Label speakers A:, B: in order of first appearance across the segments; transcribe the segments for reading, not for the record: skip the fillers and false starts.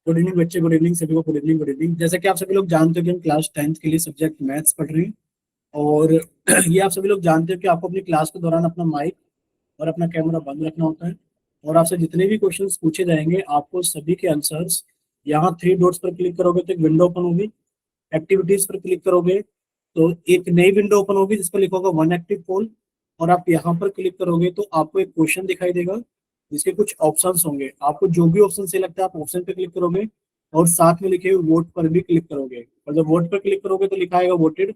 A: Good evening बच्चे, good evening सभी को, गुड इवनिंग गुड इवनिंग। जैसे कि आप सभी लोग जानते हो कि हम क्लास 10th के लिए सब्जेक्ट मैथ्स पढ़ रहे हैं और ये आप सभी लोग जानते हो कि आपको अपनी क्लास के दौरान अपना माइक और अपना कैमरा बंद रखना होता है और आपसे जितने भी क्वेश्चंस पूछे जाएंगे आपको सभी के आंसर्स यहाँ थ्री डॉट्स पर क्लिक करोगे तो एक विंडो ओपन होगी। एक्टिविटीज पर क्लिक करोगे तो एक नई विंडो ओपन होगी जिस पर लिखा होगा वन एक्टिव पोल और आप यहाँ पर क्लिक करोगे तो आपको एक क्वेश्चन दिखाई देगा जिसके कुछ ऑप्शंस होंगे। आपको जो भी ऑप्शन से लगता है आप ऑप्शन पे क्लिक करोगे और साथ में लिखे हुए वोट पर भी क्लिक करोगे और जब वोट पर क्लिक करोगे तो लिखा आएगा वोटेड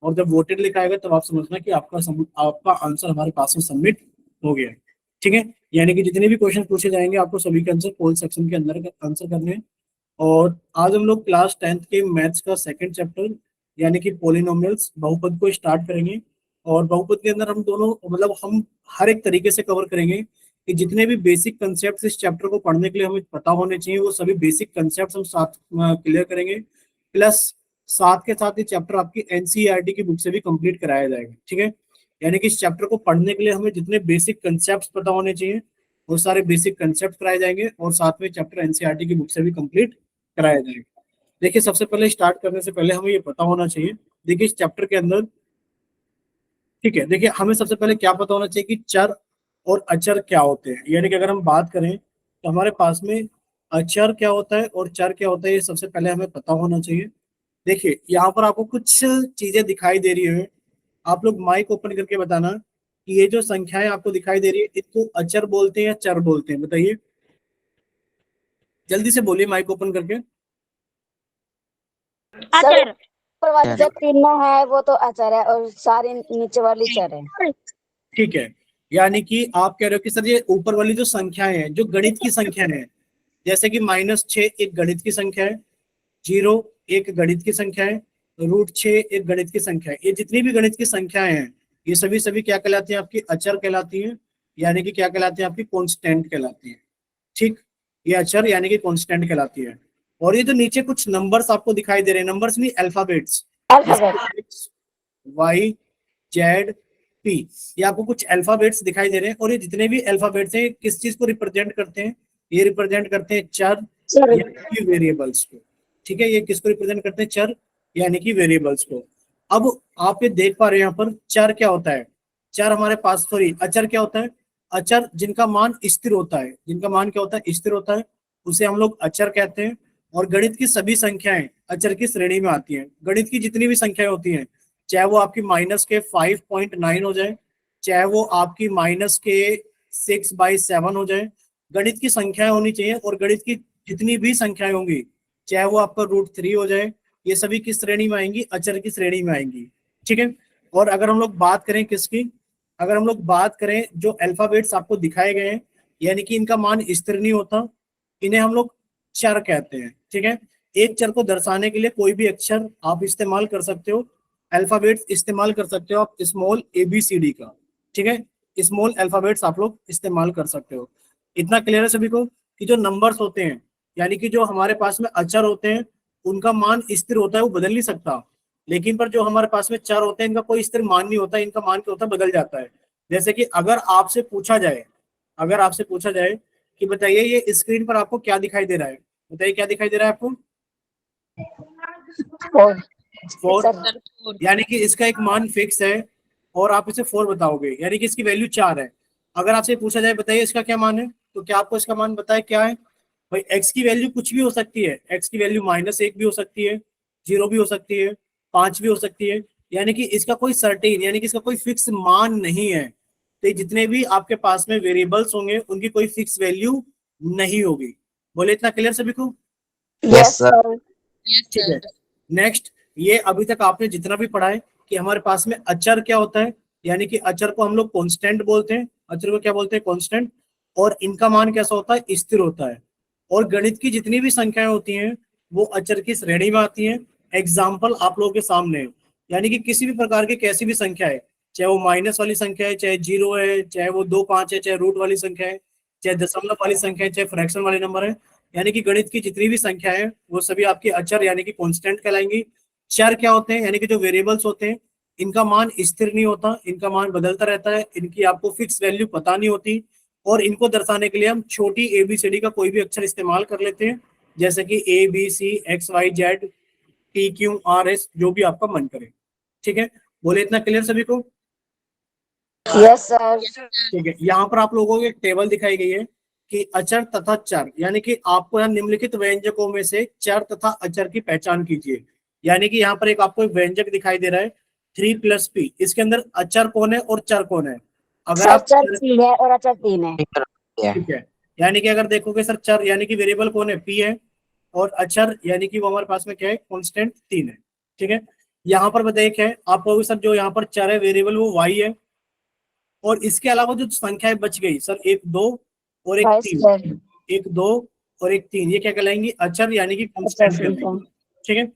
A: और जब वोटेड लिखा आएगा तब आप समझना कि आपका आंसर हमारे पास में सबमिट हो गया है। ठीक है, यानी कि जितने भी क्वेश्चन पूछे जाएंगे आपको सभी के आंसर पोल सेक्शन के अंदर आंसर करने हैं। और आज हम लोग क्लास 10th के मैथ्स का सेकंड चैप्टर यानी कि पोलिनोमियल्स बहुपद को स्टार्ट करेंगे और बहुपद के अंदर हम दोनों मतलब हम हर एक तरीके से कवर करेंगे कि जितने भी बेसिक कंसेप्ट इस चैप्टर को पढ़ने के लिए हमें पता होने चाहिए वो सभी बेसिक कंसेप्ट हम साथ क्लियर करेंगे। प्लस साथ के साथ ये चैप्टर आपकी एनसीईआरटी की बुक से भी कंप्लीट कराया जाएगा। ठीक है, यानी कि इस चैप्टर को पढ़ने के लिए हमें जितने बेसिक कंसेप्ट पता होने चाहिए वो सारे बेसिक कंसेप्ट कराए जाएंगे और साथ में चैप्टर एनसीईआरटी की बुक से भी कंप्लीट कराया जाएगा। देखिए, सबसे पहले स्टार्ट करने से पहले हमें ये पता होना चाहिए, देखिए इस चैप्टर के अंदर, ठीक है, देखिए हमें सबसे पहले क्या पता होना चाहिए कि चर और अचर क्या होते हैं। यानी कि अगर हम बात करें तो हमारे पास में अचर क्या होता है और चर क्या होता है ये सबसे पहले हमें पता होना चाहिए। देखिए यहाँ पर आपको कुछ चीजें दिखाई दे रही है, आप लोग माइक ओपन करके बताना कि ये जो संख्याएं आपको दिखाई दे रही है इसको अचर बोलते हैं या चर बोलते हैं, बताइए जल्दी से बोलिए माइक ओपन करके।
B: सर ऊपर वाली जो तीनों है वो तो अचर है और सारी नीचे वाली चर है।
A: ठीक है, यानी कि आप कह रहे हो कि सर ये ऊपर वाली जो संख्याएं हैं जो गणित की संख्याएं हैं, जैसे कि -6 एक गणित की संख्या है, 0 एक गणित की संख्या है, √6 एक गणित की संख्या है, ये जितनी भी गणित की संख्याएं हैं ये सभी सभी क्या कहलाती हैं, आपकी अचर कहलाती हैं, यानी कि क्या कहलाती हैं, आपकी कांस्टेंट कहलाती है। ठीक, ये अचर यानी कि कांस्टेंट कहलाती है। और ये जो नीचे कुछ नंबर्स आपको दिखाई दे रहे हैं, नंबर्स नहीं अल्फाबेट्स, वाई जेड पी, ये आपको कुछ अल्फाबेट्स दिखाई दे रहे हैं और ये जितने भी अल्फाबेट्स हैं किस चीज को रिप्रेजेंट करते हैं, ये रिप्रेजेंट करते हैं चर यानी कि वेरिएबल्स को। ठीक है, ये किसको रिप्रेजेंट करते हैं, चर यानी कि वेरिएबल्स को। अब आप ये देख पा रहे हैं यहाँ पर चर क्या होता है, चर हमारे पास, सॉरी अचर क्या होता है, अचर जिनका मान स्थिर होता है, जिनका मान क्या होता है, स्थिर होता है, उसे हम लोग अचर कहते हैं। और गणित की सभी संख्याएं अचर की श्रेणी में आती हैं। गणित की जितनी भी संख्याएं होती हैं, चाहे वो आपकी -5.9 हो जाए, चाहे वो आपकी -6/7 हो जाए, गणित की संख्याएं होनी चाहिए। और गणित की जितनी भी संख्याएं होंगी, चाहे वो आपका √3 हो जाए, ये सभी किस श्रेणी में आएंगी, अचर की श्रेणी में आएंगी। ठीक है, और अगर हम लोग बात करें किसकी, अगर हम लोग बात करें जो अल्फाबेट्स आपको दिखाए गए हैं, यानी कि इनका मान स्थिर नहीं होता, इन्हें हम लोग चर कहते हैं। ठीक है, एक चर को दर्शाने के लिए कोई भी अक्षर आप इस्तेमाल कर सकते हो, अल्फाबेट्स इस्तेमाल कर सकते हो आप स्मॉल ABCD का। ठीक है, स्मॉल अल्फाबेट्स आप लोग इस्तेमाल कर सकते हो। इतना क्लियर है सभी को कि जो नंबर्स होते हैं यानी कि जो हमारे पास में अचर होते हैं उनका मान स्थिर होता है, वो बदल नहीं सकता। लेकिन पर जो हमारे पास में चर होते हैं इनका कोई स्थिर मान नहीं होता, इनका मान क्या होता है, बदल जाता है। जैसे कि अगर आपसे पूछा जाए, अगर आपसे पूछा जाए कि बताइए ये स्क्रीन पर आपको क्या दिखाई दे रहा है, बताइए क्या दिखाई दे रहा है आपको, 4, यानी कि इसका एक मान फिक्स है और आप इसे 4 बताओगे, यानी कि इसकी वैल्यू 4 है। अगर आपसे पूछा जाए बताइए इसका क्या मान है, तो क्या आपको इसका मान बताए क्या है, भाई एक्स की वैल्यू कुछ भी हो सकती है, एक्स की वैल्यू -1 भी हो सकती है, 0 भी हो सकती है, 5 भी हो सकती है, यानी कि इसका कोई सर्टेन यानी कि इसका कोई फिक्स मान नहीं है। तो जितने भी आपके पास में वेरिएबल्स होंगे उनकी कोई फिक्स वैल्यू नहीं होगी। बोले इतना क्लियर सभी को?
B: Yes sir.
A: ठीक है, नेक्स्ट, ये अभी तक आपने जितना भी पढ़ा है कि हमारे पास में अचर क्या होता है, यानी कि अचर को हम लोग कांस्टेंट बोलते हैं, अचर को क्या बोलते हैं, कांस्टेंट, और इनका मान कैसा होता है, स्थिर होता है। और गणित की जितनी भी संख्याएं होती हैं वो अचर की श्रेणी में आती हैं। एग्जाम्पल आप लोगों के सामने है, यानी कि किसी भी प्रकार की कैसी भी संख्या है, चाहे वो माइनस वाली संख्या है, चाहे 0 है, चाहे वो 2 5 है, चाहे रूट वाली संख्या है, चाहे दशमलव वाली संख्या है, चाहे फ्रैक्शन वाले नंबर है, यानी कि गणित की जितनी भी संख्या है वो सभी आपकी अचर यानी कि कांस्टेंट कहलाएंगी। चर क्या होते हैं, यानी कि जो वेरिएबल्स होते हैं इनका मान स्थिर नहीं होता, इनका मान बदलता रहता है, इनकी आपको फिक्स वैल्यू पता नहीं होती, और इनको दर्शाने के लिए हम छोटी ABCD का कोई भी अक्षर इस्तेमाल कर लेते हैं, जैसे कि ABCXYZ TQRS, जो भी आपका मन करे। ठीक है, बोले इतना क्लियर सभी को?
B: Yes sir.
A: ठीक है, यहाँ पर आप लोगों को एक टेबल दिखाई गई है कि अचर तथा चर, यानी कि आपको यहाँ निम्नलिखित व्यंजकों में से चर तथा अचर की पहचान कीजिए। यानी कि यहाँ पर एक आपको एक व्यंजक दिखाई दे रहा है 3+P, इसके अंदर अचर कौन है और चर कौन है? अगर
B: सर
A: आप
B: चर 3 है और अचर 3 है।
A: ठीक है, यानी कि अगर देखोगे सर, चर यानी कि वेरिएबल कौन है? P है, और अचर यानी कि वो हमारे पास में क्या है? कांस्टेंट 3 है। ठीक है, यहाँ पर बताइए क्या है? आप कहोगे सर जो यहाँ पर चर है वेरिएबल वो Y है, और इसके अलावा जो संख्याएं बच गई सर, 1 2 और 1
B: यस
A: 3,
B: सर।
A: 1 2 और 1 3, ये क्या कहलाएंगी? अचर यानी कि
B: अचर
A: कांस्टेंट
B: ठीक है।
A: कहलाएंगी। ठीक है,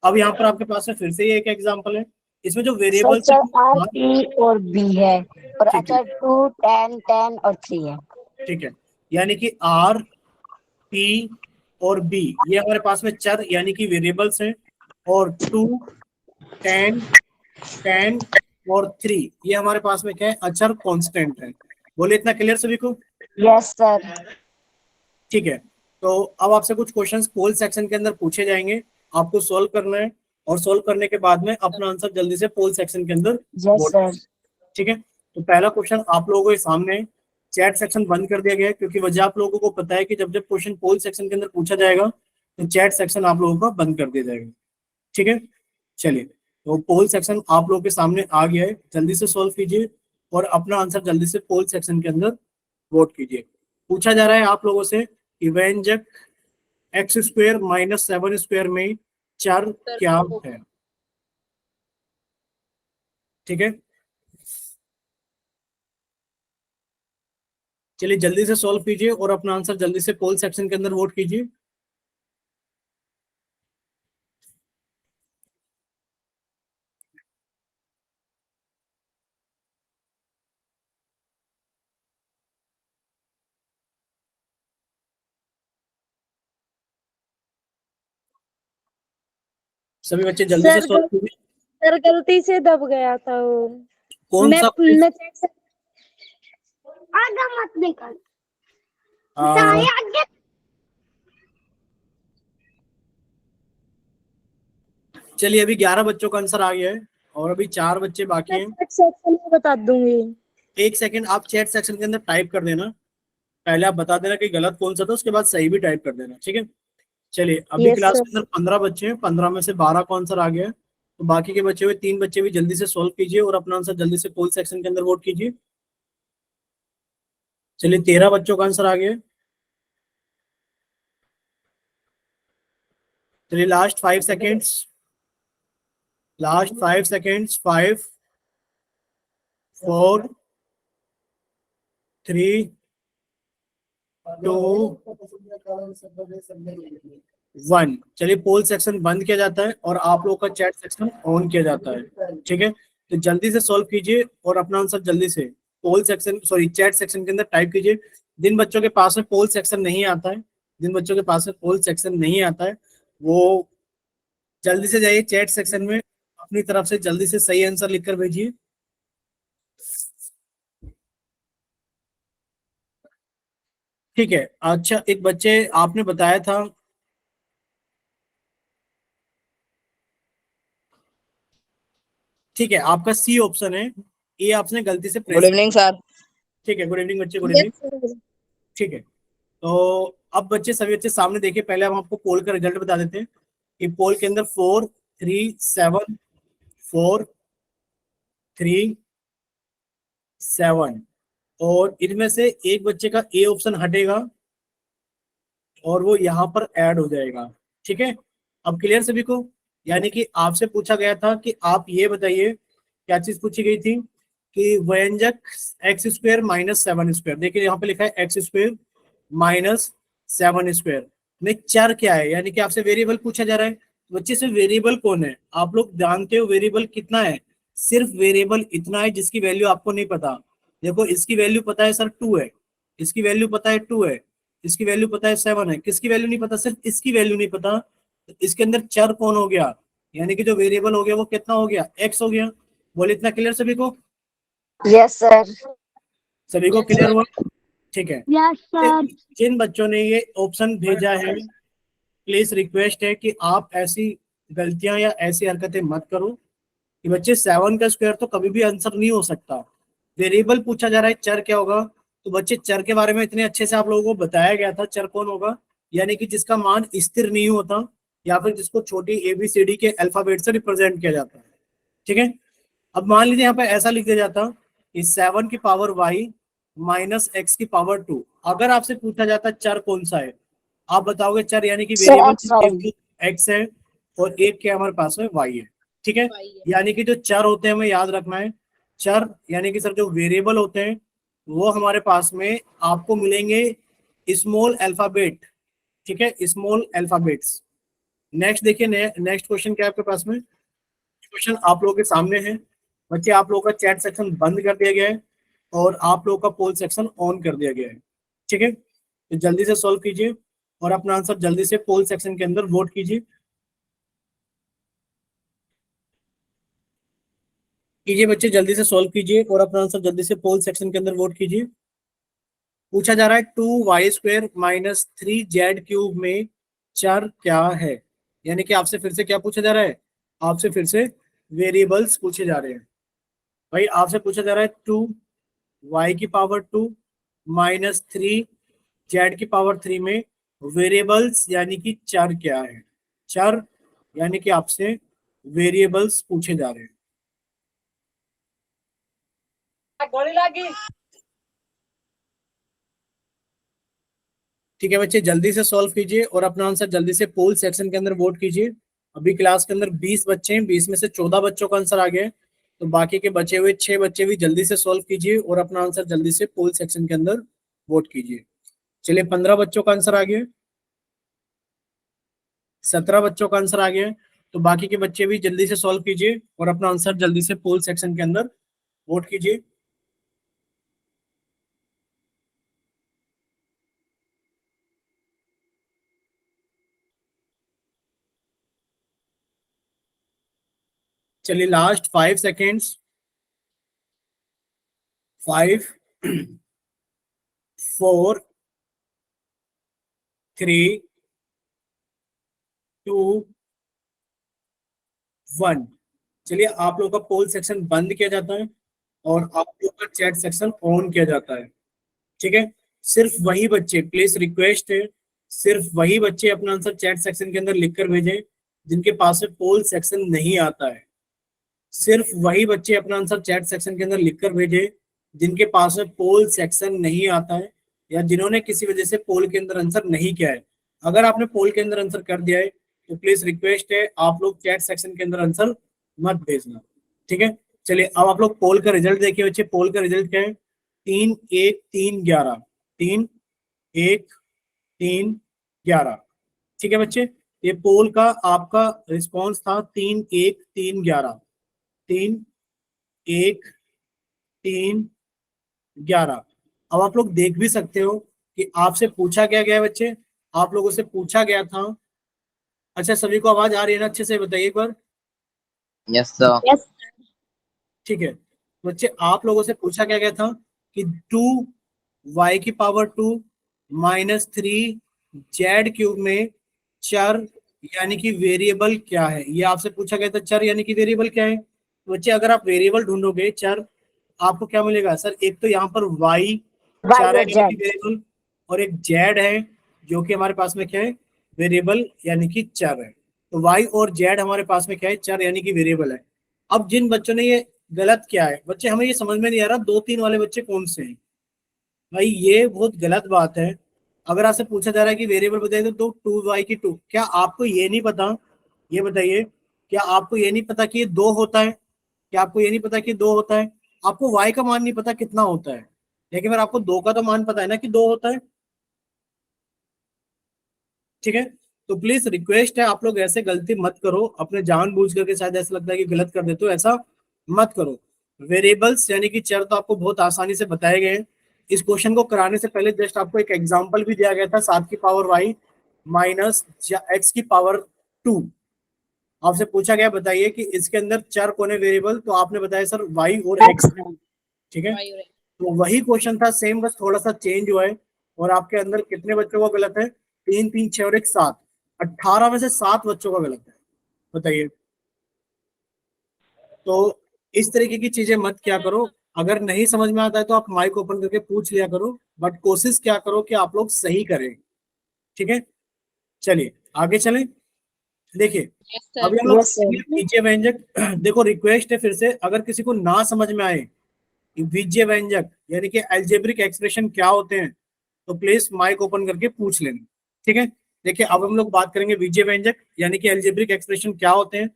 A: अब यहाँ पर आपके पास में फिर से ये एक एग्जांपल है, इसमें जो
B: सर
A: वेरिएबल्स
B: चर R
A: है।
B: P और B है और
A: ठीक है,
B: अचर 2 10 10 और 3 है।
A: ठीक है, यानी कि R P और B ये हमारे पास में चर यानी कि वेरिएबल्स हैं, और 2 10 10 और 3 ये हमारे पास में क्या है? अचर कांस्टेंट है। बोले इतना क्लियर सभी को?
B: Yes sir.
A: ठीक है, तो अब आपसे कुछ क्वेश्चंस पोल सेक्शन के अंदर पूछे जाएंगे, आपको सॉल्व करना है, और सॉल्व करने के बाद में अपना आंसर जल्दी से पोल सेक्शन के अंदर
B: यस
A: वोट।
B: सर।
A: ठीक है, तो पहला क्वेश्चन आप लोगों के सामने है। चैट सेक्शन बंद कर दिया गया है, क्योंकि वजह आप लोगों को पता है कि जब जब क्वेश्चन पोल सेक्शन के अंदर पूछा जाएगा तो चैट सेक्शन आप लोगों का बंद कर दिया जाएगा। ठीक है, चलिए, तो पोल सेक्शन आप लोगों के सामने आ गया है, जल्दी से सॉल्व कीजिए और अपना आंसर जल्दी से पोल सेक्शन के अंदर वोट कीजिए। पूछा जा रहा है आप लोगों से कि व्यंजक x² - 7² में चर क्या है? ठीक है, चलिए जल्दी से सॉल्व कीजिए और अपना आंसर जल्दी से पोल सेक्शन के अंदर वोट कीजिए। सभी बच्चे जल्दी से सॉल्व कीजिए।
C: सर गलती से दब गया था वो।
A: कौन सा
C: मैं चेक से आगे मत निकल। आगे
A: चलिए, अभी 11 बच्चों का आंसर आ गया है और अभी 4 बच्चे बाकी
C: मैं
A: हैं।
C: चेक सेक्शन में बता दूंगी।
A: एक सेकंड, आप चैट सेक्शन के अंदर टाइप कर देना, पहले आप बता देना कि गलत कौन सा था, उसके बाद सही भी टाइप कर देना। ठीक है, चलिए, अभी
C: यस
A: क्लास
C: सर।
A: के अंदर 15 बच्चे हैं, 15 में से 12 का आंसर आ गया है, तो बाकी के बचे हुए 3 बच्चे भी जल्दी से सॉल्व कीजिए और अपना आंसर जल्दी से पोल सेक्शन के अंदर वोट कीजिए। चलिए, 13 बच्चों का आंसर आ गया है। चलिए, लास्ट 5 सेकेंड्स, लास्ट 5 सेकेंड्स, 5 4 3 2 1। चलिए, पोल सेक्शन बंद किया जाता है और आप लोग का चैट सेक्शन ऑन किया जाता है। ठीक है, तो जल्दी से सॉल्व कीजिए और अपना आंसर जल्दी से पोल सेक्शन, सॉरी, चैट सेक्शन के अंदर टाइप कीजिए। जिन बच्चों के पास में पोल सेक्शन नहीं आता है, जिन बच्चों के पास में पोल सेक्शन नहीं आता है, वो जल्दी से जाइए चैट सेक्शन में, अपनी तरफ से जल्दी से सही आंसर लिखकर भेजिए। ठीक है, अच्छा, एक बच्चे आपने बताया था, ठीक है, आपका सी ऑप्शन है, ये आपने गलती से
D: गुड
A: प्रेस।
D: Evening sir.
A: ठीक है, गुड इवनिंग बच्चे, गुड इवनिंग।
C: Yes sir.
A: ठीक है, तो अब बच्चे, सभी बच्चे सामने देखिए, पहले हम आपको पोल का रिजल्ट बता देते हैं कि पोल के अंदर 4 3 7 4 3 7, और इनमें से एक बच्चे का ए ऑप्शन हटेगा और वो यहाँ पर ऐड हो जाएगा। ठीक है, अब क्लियर सभी को? यानी कि आपसे पूछा गया था कि आप ये बताइए, क्या चीज पूछी गई थी कि व्यंजक x² - 7², देखिए यहाँ पे लिखा है x² - 7² में चर क्या है, यानी कि आपसे वेरिएबल पूछा जा रहा है। बच्चे से वेरिएबल कौन है? आप लोग जानते हो वेरिएबल कितना है? सिर्फ वेरिएबल इतना है जिसकी वैल्यू आपको नहीं पता। देखो, इसकी वैल्यू पता है सर 2 है, इसकी वैल्यू पता है 2 है, इसकी वैल्यू पता है 7 है, किसकी वैल्यू नहीं पता? सिर्फ इसकी वैल्यू नहीं पता। तो इसके अंदर चर कौन हो गया? यानी कि जो वेरिएबल हो गया वो कितना हो गया? x हो गया। बोले इतना क्लियर सभी को?
B: Yes sir.
A: सभी को क्लियर हुआ? ठीक है।
C: Yes sir.
A: जिन बच्चों ने ये ऑप्शन भेजा है, प्लीज रिक्वेस्ट है कि आप ऐसी गलतियां या ऐसी हरकतें मत करो कि बच्चे 7 का स्क्वायर तो कभी भी आंसर नहीं हो सकता। वेरिएबल पूछा जा रहा है, चर क्या होगा, तो बच्चे चर के बारे में इतने अच्छे से आप लोगों को बताया गया था। चर कौन होगा, यानी कि जिसका मान स्थिर नहीं होता या फिर जिसको छोटी ABCD के अल्फाबेट से रिप्रेजेंट किया जाता है। ठीक है। अब मान लीजिए यहाँ पे ऐसा लिख दिया जाता कि 7 की पावर y माइनस x की पावर 2। अगर आपसे पूछा जाता चर कौन सा है, आप बताओगे चर यानी कि
B: सर
A: वेरिएबल
B: x
A: x है और एक के हमारे पास में y है। ठीक है। यानी कि जो चर होते हैं हमें याद रखना है, चर यानी कि सर जो वेरिएबल होते हैं वो हमारे पास में आपको मिलेंगे स्मॉल अल्फाबेट। ठीक है, स्मॉल अल्फाबेट्स। नेक्स्ट देखिए, नेक्स्ट क्वेश्चन क्या है आपके पास में। क्वेश्चन आप लोगों के सामने है बच्चे, आप लोगों का चैट सेक्शन बंद कर दिया गया है और आप लोगों का पोल सेक्शन ऑन कर दिया गया है। ठीक है, तो जल्दी से सॉल्व कीजिए और अपना आंसर जल्दी से पोल सेक्शन के अंदर वोट कीजिए। बच्चे जल्दी से सॉल्व कीजिए और अपना आंसर जल्दी से पोल सेक्शन के अंदर वोट कीजिए। पूछा जा रहा है 2y² माइनस 3z³ में चर क्या है, यानी कि आपसे फिर से क्या पूछा जा रहा है, आपसे फिर से वेरिएबल्स पूछे जा रहे हैं। भाई आपसे पूछा जा रहा है 2y की पावर 2 माइनस 3z की पावर 3 में वेरिएबल्स यानी कि चर क्या है। चर यानी कि आपसे वेरिएबल्स पूछे जा रहे हैं। ठीक है बच्चे, जल्दी से सॉल्व कीजिए और अपना आंसर जल्दी से पोल सेक्शन के अंदर वोट कीजिए। अभी क्लास के अंदर 20 बच्चे हैं, 20 में से 14 बच्चों का आंसर आ गया है, तो बाकी के बचे हुए 6 बच्चे भी जल्दी से सॉल्व कीजिए और अपना आंसर जल्दी से पोल सेक्शन के अंदर वोट कीजिए। चलिए 15 बच्चों का आंसर आ गया, 17 बच्चों का आंसर आ गया है, तो बाकी के बच्चे भी जल्दी से सॉल्व कीजिए और अपना आंसर जल्दी से पोल सेक्शन के अंदर वोट कीजिए। चलिए लास्ट 5 सेकेंड्स, 5 4 3 2 1। चलिए आप लोगों का पोल सेक्शन बंद किया जाता है और आप लोगों का चैट सेक्शन ऑन किया जाता है। ठीक है, सिर्फ वही बच्चे, प्लीज रिक्वेस्ट है, सिर्फ वही बच्चे अपना आंसर चैट सेक्शन के अंदर लिखकर भेजें जिनके पास में पोल सेक्शन नहीं आता है। सिर्फ वही बच्चे अपना आंसर चैट सेक्शन के अंदर लिखकर भेजें जिनके पास में पोल सेक्शन नहीं आता है या जिन्होंने किसी वजह से पोल के अंदर आंसर नहीं किया है। अगर आपने पोल के अंदर आंसर कर दिया है तो प्लीज रिक्वेस्ट है आप लोग चैट सेक्शन के अंदर आंसर मत भेजना। ठीक है, चलिए अब आप लोग पोल का रिजल्ट देखिए बच्चे। पोल का रिजल्ट क्या है, 3 1 3 11, 3 1 3 11। ठीक है बच्चे, ये पोल का आपका रिस्पॉन्स था 3 1 3 11, 3 1 3 11। अब आप लोग देख भी सकते हो कि आपसे पूछा क्या गया है बच्चे, आप लोगों से पूछा गया था। अच्छा सभी को आवाज आ रही है ना, अच्छे से बताइए एक बार।
D: Yes sir.
B: यस
A: ठीक है बच्चे, आप लोगों से पूछा क्या गया था कि 2y की पावर 2 माइनस 3z³ में चर यानी कि वेरिएबल क्या है, ये आपसे पूछा गया था। चर यानी कि वेरिएबल क्या है, तो बच्चे अगर आप वेरिएबल ढूंढोगे चर, आपको क्या मिलेगा सर, एक तो यहाँ पर y चर है
B: और
A: यानी कि
B: z।
A: वेरिएबल, और एक z है जो कि हमारे पास में क्या है, वेरिएबल यानी कि चर है। तो y और z हमारे पास में क्या है, चर यानी कि वेरिएबल है। अब जिन बच्चों ने ये गलत किया है बच्चे, हमें ये समझ में नहीं आ रहा 2 3 वाले बच्चे कौन से हैं। भाई ये बहुत गलत बात है। अगर आपसे पूछा जा रहा है कि वेरिएबल बताइए तो 2y की 2, क्या आपको ये नहीं पता, ये बताइए, क्या आपको ये नहीं पता कि ये 2 होता है, क्या आपको ये नहीं पता कि 2 होता है। आपको y का मान नहीं पता कितना होता है, लेकिन फिर आपको 2 का तो मान पता है ना कि 2 होता है। ठीक है, तो प्लीज रिक्वेस्ट है आप लोग ऐसे गलती मत करो, अपने जानबूझ करके शायद ऐसा लगता है कि गलत कर देते हो, ऐसा मत करो। वेरिएबल्स यानी कि चर तो आपको बहुत आसानी से बताए गए हैं। इस क्वेश्चन को कराने से पहले जस्ट आपको एक एग्जांपल भी दिया गया था, 7 की पावर y माइनस x की पावर 2। आपसे पूछा गया बताइए कि इसके अंदर चर कौन है वेरिएबल, तो आपने बताया सर y और x।
B: x
A: ठीक है, तो वही क्वेश्चन था सेम, बस थोड़ा सा चेंज हुआ है। और आपके अंदर कितने बच्चों का गलत है? 3 3 6 और 1 7, 18 में से 7 बच्चों का गलत है। बताइए। तो इस तरीके की चीजें मत क्या करो। अगर नहीं समझ में आता है तो आप माइक ओपन करके पूछ लिया करो, बट कोशिश क्या करो कि आप लोग सही करें। ठीक है, चलिए आगे चलें। देखिए
E: यस सर।
A: अभी हम लोग
B: यस सर।
A: बीजे व्यंजक देखो रिक्वेस्ट है फिर से, अगर किसी को ना समझ में आए कि बीजे व्यंजक यानी कि अलजेब्रिक एक्सप्रेशन क्या होते हैं, तो प्लीज माइक ओपन करके पूछ लेना। ठीक है, देखिए अब हम लोग बात करेंगे बीजे व्यंजक यानी कि अलजेब्रिक एक्सप्रेशन क्या होते हैं।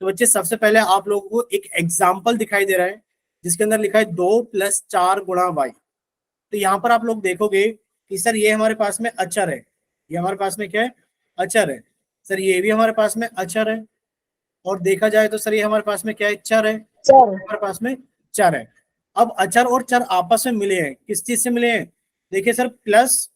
A: तो बच्चे सबसे पहले आप लोगों को एक एग्जाम्पल दिखाई दे रहा है जिसके अंदर लिखा है 2 + 4 × y। तो यहाँ पर आप लोग देखोगे कि सर ये हमारे पास में अचर है, ये हमारे पास में क्या है? अचर है। सर ये भी हमारे पास में अचर है। और देखा जाए तो सर ये हमारे पास में क्या है? चर है।
B: चर।
A: हमारे पास में चर है। अब अचर और चर आपस में मिले हैं, किस चीज से मिले हैं? देखिए सर प्लस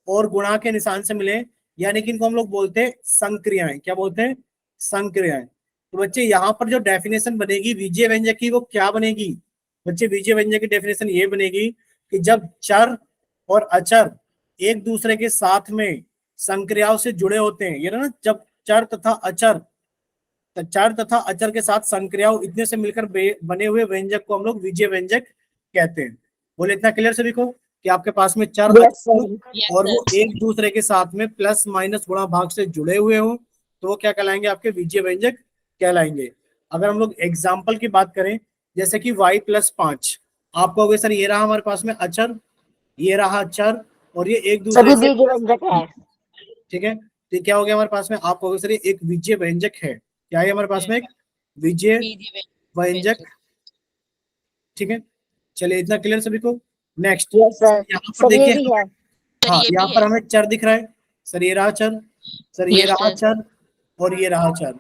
A: और गुणा के निशान से मिले हैं, यानी कि इनको हम लोग बोलते हैं संक्रियाएं। क्या बोलते हैं? संक्रियाएं। तो बच्चे यहाँ पर जो डेफिनेशन बनेगी बीजीय व्यंजक की वो क्या बनेगी? बच्चे बीजीय व्यंजक की डेफिनेशन ये बनेगी कि जब चर और अचर एक दूसरे के साथ में संक्रियाओं से जुड़े होते हैं, ये ना, जब चर तथा अचर, चर तथा अचर के साथ संक्रियाओं इतने से मिलकर बने हुए व्यंजक को हम लोग बीजीय व्यंजक कहते हैं। बोले इतना क्लियर सभी को कि आपके पास में चर
B: यस
A: अचर
B: सर।
E: यस
A: और वो
E: सर।
A: एक दूसरे के साथ में प्लस माइनस गुणा भाग से जुड़े हुए हो तो वो क्या कहलाएंगे? आपके बीजीय व्यंजक कहलाएंगे। अगर हम लोग एग्जाम्पल की बात करें, जैसे कि y + 5, आप कहोगे सर ये रहा हमारे पास में अचर, ये रहा अचर, और ये एक दूसरे
B: सभी
A: से,
B: बीज व्यंजक है।
A: ठीक है, तो ये क्या हो गया हमारे पास में? आप कहोगे सर ये एक बीजीय व्यंजक है। क्या है हमारे पास में? एक बीजीय
E: बीजीय
A: व्यंजक। ठीक है, चलिए इतना क्लियर सभी को। Next
B: yes sir.
A: यहाँ पर
B: सर ये
A: देखिए,
B: भी है।
E: सर
A: हाँ
E: ये
A: यहाँ
E: भी
A: पर
E: है।
A: हमें चर दिख रहा है। सर ये रहा चर, सर ये
E: यस
A: रहा
E: सर।
A: चर, और ये रहा चर,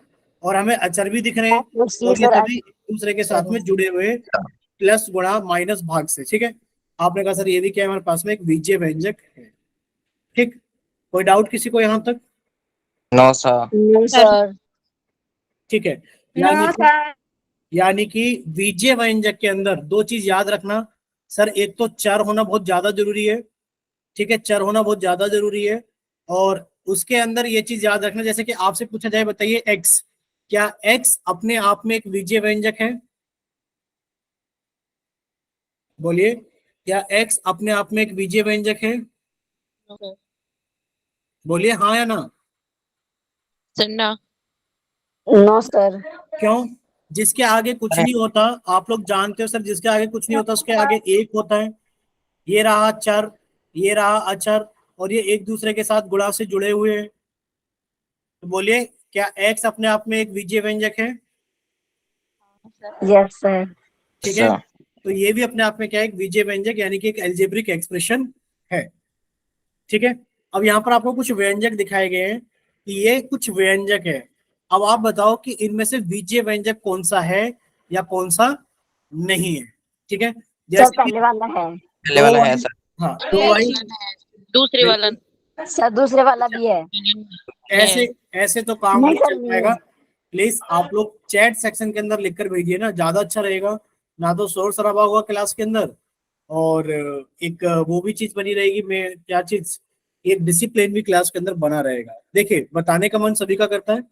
A: और हमें अचर भी दिख रहे हैं।
B: सी
A: और ये
B: सर।
A: सभी एक दूसरे के साथ में जुड़े हुए प्लस गुणा माइनस भाग से। ठीक है, आपने कहा सर ये भी क्या है हमारे पास में? एक बीजीय व्यंजक है। ठीक, कोई डाउट किसी को यहाँ तक?
D: No, sir.
B: No sir.
A: ठीक है, यानी
C: नो
A: कि
C: सर।
A: यानी कि बीजीय व्यंजक के अंदर दो चीज याद रखना। सर एक तो चर होना बहुत ज्यादा जरूरी है। ठीक है, चर होना बहुत ज्यादा जरूरी है। और उसके अंदर ये चीज याद रखना, जैसे कि आपसे पूछा जाए बताइए एक्स, क्या एक्स अपने आप में एक बीजीय व्यंजक है? बोलिए, क्या एक्स अपने आप में एक बीजीय व्यंजक है? बोलिए हाँ या ना।
E: सर ना।
B: No sir.
A: क्यों? जिसके आगे कुछ नहीं होता, आप लोग जानते हो सर, जिसके आगे कुछ नहीं होता उसके आगे एक होता है। ये रहा चर, ये रहा अचर, और ये एक दूसरे के साथ गुणा से जुड़े हुए हैं। तो बोलिए, क्या एक्स अपने आप में एक बीजीय व्यंजक है?
B: Yes sir.
A: ठीक है,
D: Sir.
A: तो ये भी अपने आप में क्या है? एक बीजीय व्यंजक यानी कि एक एल्जेब्रिक एक्सप्रेशन है। ठीक है, अब यहाँ पर आपको कुछ व्यंजक दिखाए गए हैं कि ये कुछ व्यंजक है। अब आप बताओ कि इनमें से बीजीय व्यंजक कौन सा है या कौन सा नहीं है। ठीक है,
B: सर
A: जैसे कि
B: पहले वाला है।
D: पहले वाला है सर।
A: हाँ 2y,
E: दूसरे वाला
B: सर दूसरे वाला भी है।
A: ऐसे ऐसे तो काम
B: नहीं
A: नहीं
B: सर
A: चल
B: नहीं
A: पाएगा।
B: है।
A: प्लीज आप लोग चैट सेक्शन के अंदर लिखकर भेजिए ना, ज्यादा अच्छा रहेगा। ना तो शोर शराबा होगा क्लास के अंदर, और एक वो भी चीज बनी रहेगी, मैं क्या चीज, एक डिसिप्लिन भी क्लास के अंदर बना रहेगा। देखिए बताने का मन सभी का करता है,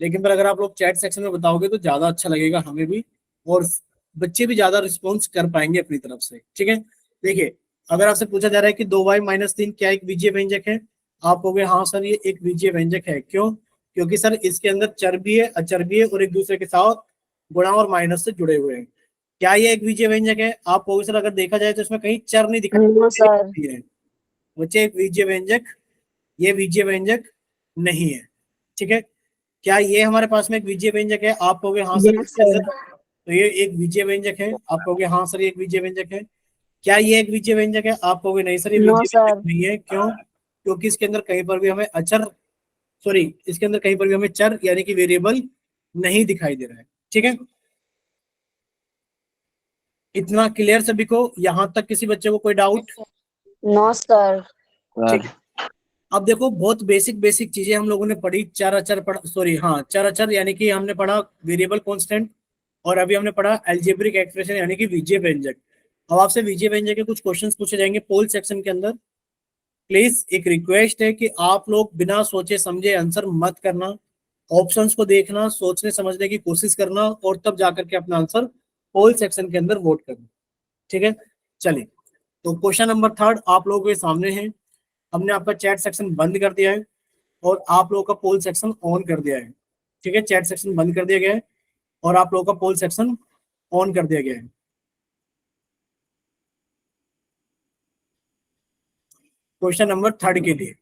A: लेकिन पर अगर आप लोग चैट सेक्शन में बताओगे तो ज्यादा अच्छा लगेगा हमें भी, और बच्चे भी ज्यादा रिस्पॉन्स कर पाएंगे अपनी तरफ से। ठीक है, देखिए अगर आपसे पूछा जा रहा है कि 2y - 3 क्या एक बीजीय व्यंजक है, आप कहोगे हाँ सर ये एक बीजीय व्यंजक है। क्यों? क्योंकि सर इसके अंदर चर भी है, अचर भी है, और एक दूसरे के साथ गुणा और माइनस से जुड़े हुए हैं। क्या ये एक बीजीय व्यंजक है? आप कहोगे सर अगर देखा जाए तो इसमें कहीं चर नहीं
B: नो सर।
A: दिखाई है। बच्चे एक बीजीय व्यंजक, ये बीजीय व्यंजक नहीं है। ठीक है, क्या ये हमारे पास में एक बीजीय व्यंजक है? आप कहोगे हाँ सर
B: यस
A: इसके
B: सर।
A: अंदर, तो ये एक बीजीय व्यंजक है। आप कहोगे हाँ सर ये एक बीजीय व्यंजक है। क्या ये एक बीजीय व्यंजक है? आप कहोगे नहीं सर ये
B: नो
A: बीजीय व्यंजक
B: सर।
A: नहीं है। क्यों? क्योंकि इसके अंदर कहीं पर भी हमें अचर, सॉरी, इसके अंदर कहीं पर भी हमें चर यानी कि वेरिएबल नहीं दिखाई दे रहा है। ठीक है, इतना क्लियर सभी को? यहां तक किसी बच्चे को कोई डाउट?
B: No sir.
A: ठीक
D: Sir.
A: है, अब देखो बहुत बेसिक बेसिक चीजें हम लोगों ने पढ़ी। चर अचर पढ़ा, सॉरी हाँ, चर अचर यानी कि हमने पढ़ा वेरिएबल कांस्टेंट, और अभी हमने पढ़ा एल्जेब्रिक एक्सप्रेशन यानी कि बीजीय व्यंजक। अब आपसे विजय व्यंजक के कुछ क्वेश्चंस पूछे जाएंगे पोल सेक्शन के अंदर। प्लीज एक रिक्वेस्ट है कि आप लोग बिना सोचे समझे आंसर मत करना, ऑप्शंस को देखना, सोचने समझने की कोशिश करना और तब जाकर के अपना आंसर पोल सेक्शन के अंदर वोट करना। ठीक है, चलिए। तो क्वेश्चन नंबर 3 आप लोगों के सामने है। हमने आपका चैट सेक्शन बंद कर दिया है और आप लोगों का पोल सेक्शन ऑन कर दिया है। ठीक है, चैट सेक्शन बंद कर दिया गया है और आप लोगों का पोल सेक्शन ऑन कर दिया गया है। क्वेश्चन नंबर 3 के लिए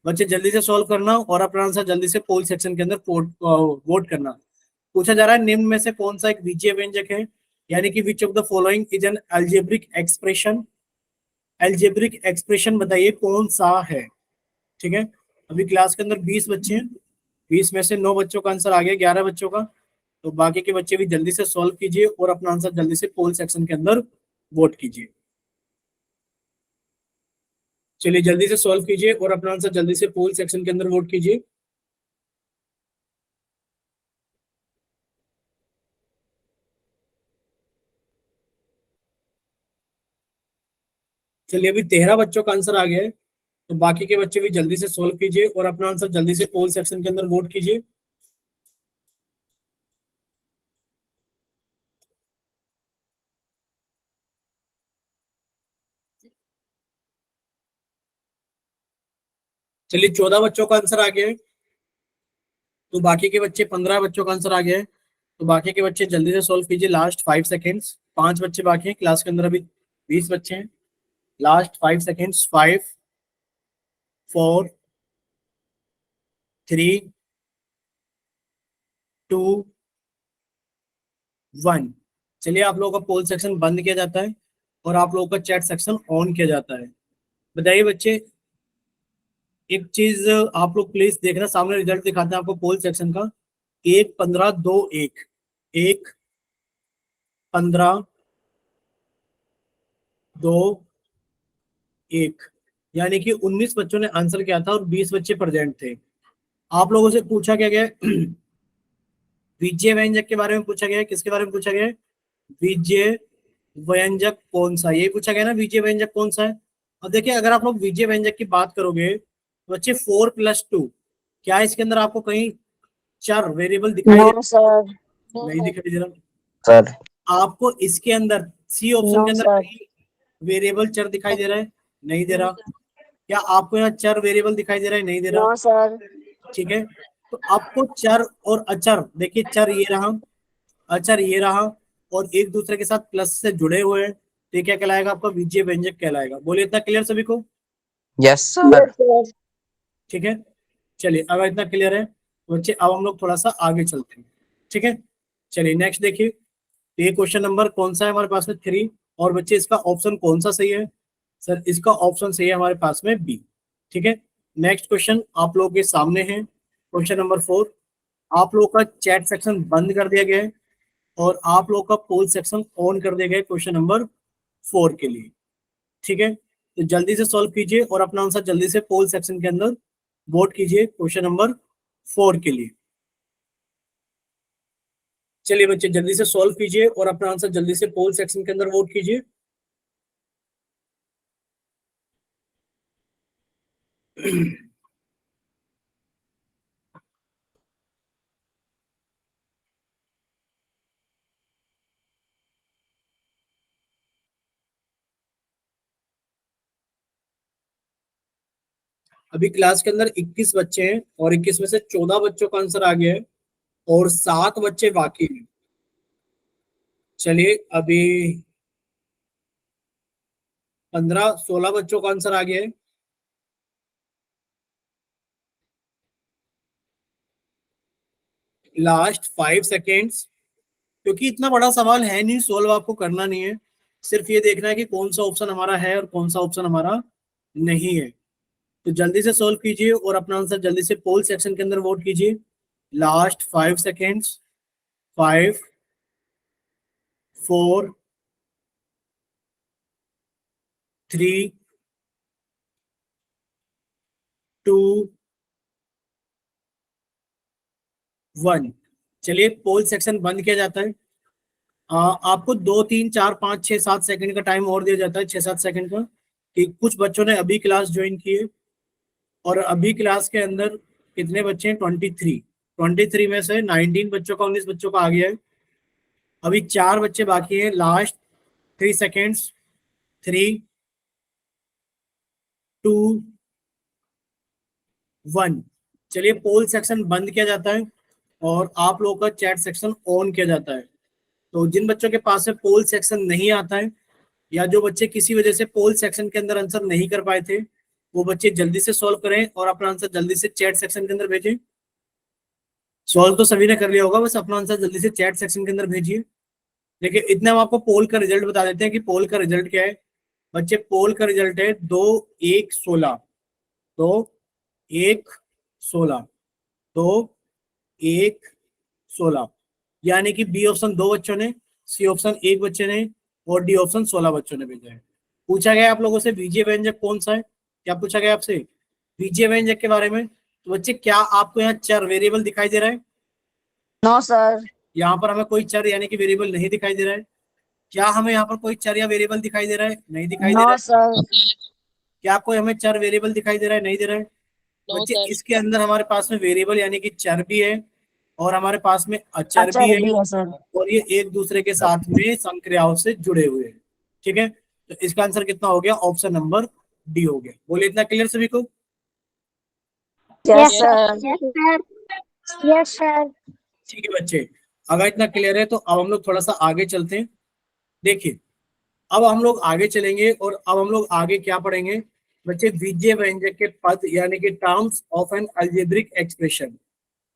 A: बच्चे जल्दी से सॉल्व करना और अपना आंसर जल्दी से पोल सेक्शन के अंदर वोट करना। पूछा जा रहा है निम्न में से कौन सा एक बीजीय व्यंजक है, यानी कि which of the following is an algebraic expression. Algebraic expression बताइए कौन सा है। ठीक है, अभी क्लास के अंदर 20 बच्चे हैं, 20 में से 9 बच्चों का आंसर आ गया, 11 बच्चों का। तो बाकी के बच्चे भी जल्दी से सॉल्व कीजिए और अपना आंसर जल्दी से पोल सेक्शन के अंदर वोट कीजिए। चलिए जल्दी से सॉल्व कीजिए और अपना आंसर जल्दी से पोल सेक्शन के अंदर वोट कीजिए। चलिए अभी 13 बच्चों का आंसर आ गया है, तो बाकी के बच्चे भी जल्दी से सॉल्व कीजिए और अपना आंसर जल्दी से पोल सेक्शन के अंदर वोट कीजिए। चलिए 14 बच्चों का आंसर आ गया है, तो बाकी के बच्चे 15 बच्चों का आंसर आ गया है, तो बाकी के बच्चे जल्दी से सॉल्व कीजिए। लास्ट 5 सेकेंड्स, 5 बच्चे बाकी हैं, क्लास के अंदर अभी 20 बच्चे हैं। Last 5 seconds, 5 4 3 2 1। चलिए आप लोगों का पोल सेक्शन बंद किया जाता है और आप लोगों का चैट सेक्शन ऑन किया जाता है। बताइए बच्चे, एक चीज आप लोग प्लीज देखना, सामने रिजल्ट दिखाते हैं आपको पोल सेक्शन का। 1 15 2 1, 1 15 2 1, यानी कि 19 बच्चों ने आंसर किया था और 20 बच्चे प्रेजेंट थे। आप लोगों से पूछा क्या गया है विजय व्यंजक के बारे में पूछा गया है। किसके बारे में पूछा गया है? विजय व्यंजक कौन सा, ये पूछा गया ना, विजय व्यंजक कौन सा है। अब देखिए अगर आप लोग विजय व्यंजक की बात करोगे तो बच्चे 4+2, क्या इसके अंदर आपको कहीं चार वेरिएबल दिखाई दे?
B: No sir.
A: नहीं दिखाई दे रहा
D: सर।
A: आपको। इसके अंदर सी ऑप्शन के
B: नो
A: अंदर
B: सर।
A: कहीं वेरिएबल चर दिखाई दे रहा है? नहीं दे रहा। क्या आपको यहाँ चर वेरिएबल दिखाई दे रहा है? नहीं दे रहा।
B: No sir.
A: ठीक है, तो आपको चर और अचर, देखिए चर ये रहा, अचर ये रहा और एक दूसरे के साथ प्लस से जुड़े हुए हैं, तो ये क्या कहलाएगा? आपका विजय व्यंजक कहलाएगा। बोलिए इतना क्लियर सभी को?
D: Yes sir.
B: Yes sir.
A: ठीक है, चलिए अब इतना क्लियर है तो बच्चे अब हम लोग थोड़ा सा आगे चलते हैं। ठीक है, चलिए नेक्स्ट देखिए। तो ये क्वेश्चन नंबर कौन सा है हमारे पास में? 3। और बच्चे इसका ऑप्शन कौन सा सही है? सर इसका ऑप्शन सही है हमारे पास में बी। ठीक है, नेक्स्ट क्वेश्चन आप लोगों के सामने है, क्वेश्चन नंबर 4। आप लोग का चैट सेक्शन बंद कर दिया गया है और आप लोग का पोल सेक्शन ऑन कर दिया गया है क्वेश्चन नंबर 4 के लिए। ठीक है, तो जल्दी से सॉल्व कीजिए और अपना आंसर जल्दी से पोल सेक्शन के अंदर वोट कीजिए क्वेश्चन नंबर 4 के लिए। चलिए बच्चे जल्दी से सॉल्व कीजिए और अपना आंसर जल्दी से पोल सेक्शन के अंदर वोट कीजिए। अभी क्लास के अंदर 21 बच्चे हैं और 21 में से 14 बच्चों का आंसर आ गया है और 7 बच्चे बाकी हैं। चलिए अभी 15-16 बच्चों का आंसर आ गया है। लास्ट 5 सेकेंड्स, क्योंकि इतना बड़ा सवाल है नहीं, सोल्व आपको करना नहीं है, सिर्फ ये देखना है कि कौन सा ऑप्शन हमारा है और कौन सा ऑप्शन हमारा नहीं है। तो जल्दी से सोल्व कीजिए और अपना आंसर जल्दी से पोल सेक्शन के अंदर वोट कीजिए। Last 5 seconds, 5 4 3 2 1। चलिए पोल सेक्शन बंद किया जाता है आपको 2 3 4 5 6 7 सेकंड का टाइम और दिया जाता है, 6-7 सेकंड का, कि कुछ बच्चों ने अभी क्लास ज्वाइन की है और अभी क्लास के अंदर कितने बच्चे हैं, 23 में से 19 बच्चों का 19 बच्चों का आ गया है। अभी 4 बच्चे बाकी हैं, लास्ट 3 सेकेंड्स, 3 2 1। चलिए पोल सेक्शन बंद किया जाता है और आप लोगों का चैट सेक्शन ऑन किया जाता है। तो जिन बच्चों के पास में पोल सेक्शन नहीं आता है या जो बच्चे किसी वजह से पोल सेक्शन के अंदर आंसर नहीं कर पाए थे, वो बच्चे जल्दी से सॉल्व करें और अपना आंसर जल्दी से चैट सेक्शन के अंदर भेजें। सॉल्व तो सभी ने कर लिया होगा, बस अपना आंसर जल्दी से चैट सेक्शन के अंदर भेजिए। देखिए इतना हम आपको पोल का रिजल्ट बता देते हैं कि पोल का रिजल्ट क्या है। बच्चे पोल का रिजल्ट है 2 1 16, 2 1 16, 2 1 16, यानी कि बी ऑप्शन 2 बच्चों ने, सी ऑप्शन 1 बच्चे ने और डी ऑप्शन 16 बच्चों ने भेजा है। पूछा गया आप लोगों से बीजीय व्यंजक कौन सा है, क्या पूछा गया आपसे बीजीय व्यंजक के बारे में। तो बच्चे क्या आपको यहाँ चर वेरिएबल दिखाई दे रहा है?
B: No sir.
A: यहाँ पर हमें कोई चर यानी कि वेरिएबल नहीं दिखाई दे रहा है। क्या हमें यहाँ पर कोई चर या वेरिएबल दिखाई दे रहा है? नहीं दिखाई दे रहा
B: नो
A: है।
B: सर।
A: क्या कोई हमें चर वेरिएबल दिखाई दे रहा है? नहीं दे रहा है।
E: नो
A: बच्चे
E: सर।
A: इसके अंदर हमारे पास में वेरिएबल यानी कि चर भी है और हमारे पास में अचर भी
B: अचर
A: है
B: भी है सर।
A: और ये एक दूसरे के साथ में संक्रियाओं से जुड़े हुए हैं। ठीक है, तो इसका आंसर कितना हो गया? ऑप्शन नंबर डी हो गया। बोले इतना क्लियर सभी को?
B: Yes
E: Yes,
B: sir.
C: Yes sir, yes sir.
A: ठीक है बच्चे, अगर इतना क्लियर है तो अब हम लोग थोड़ा सा आगे चलते हैं। देखिए अब हम लोग आगे चलेंगे और अब हम लोग आगे क्या पढ़ेंगे बच्चे? बीजीय व्यंजक के पद यानी कि terms of N algebraic expression.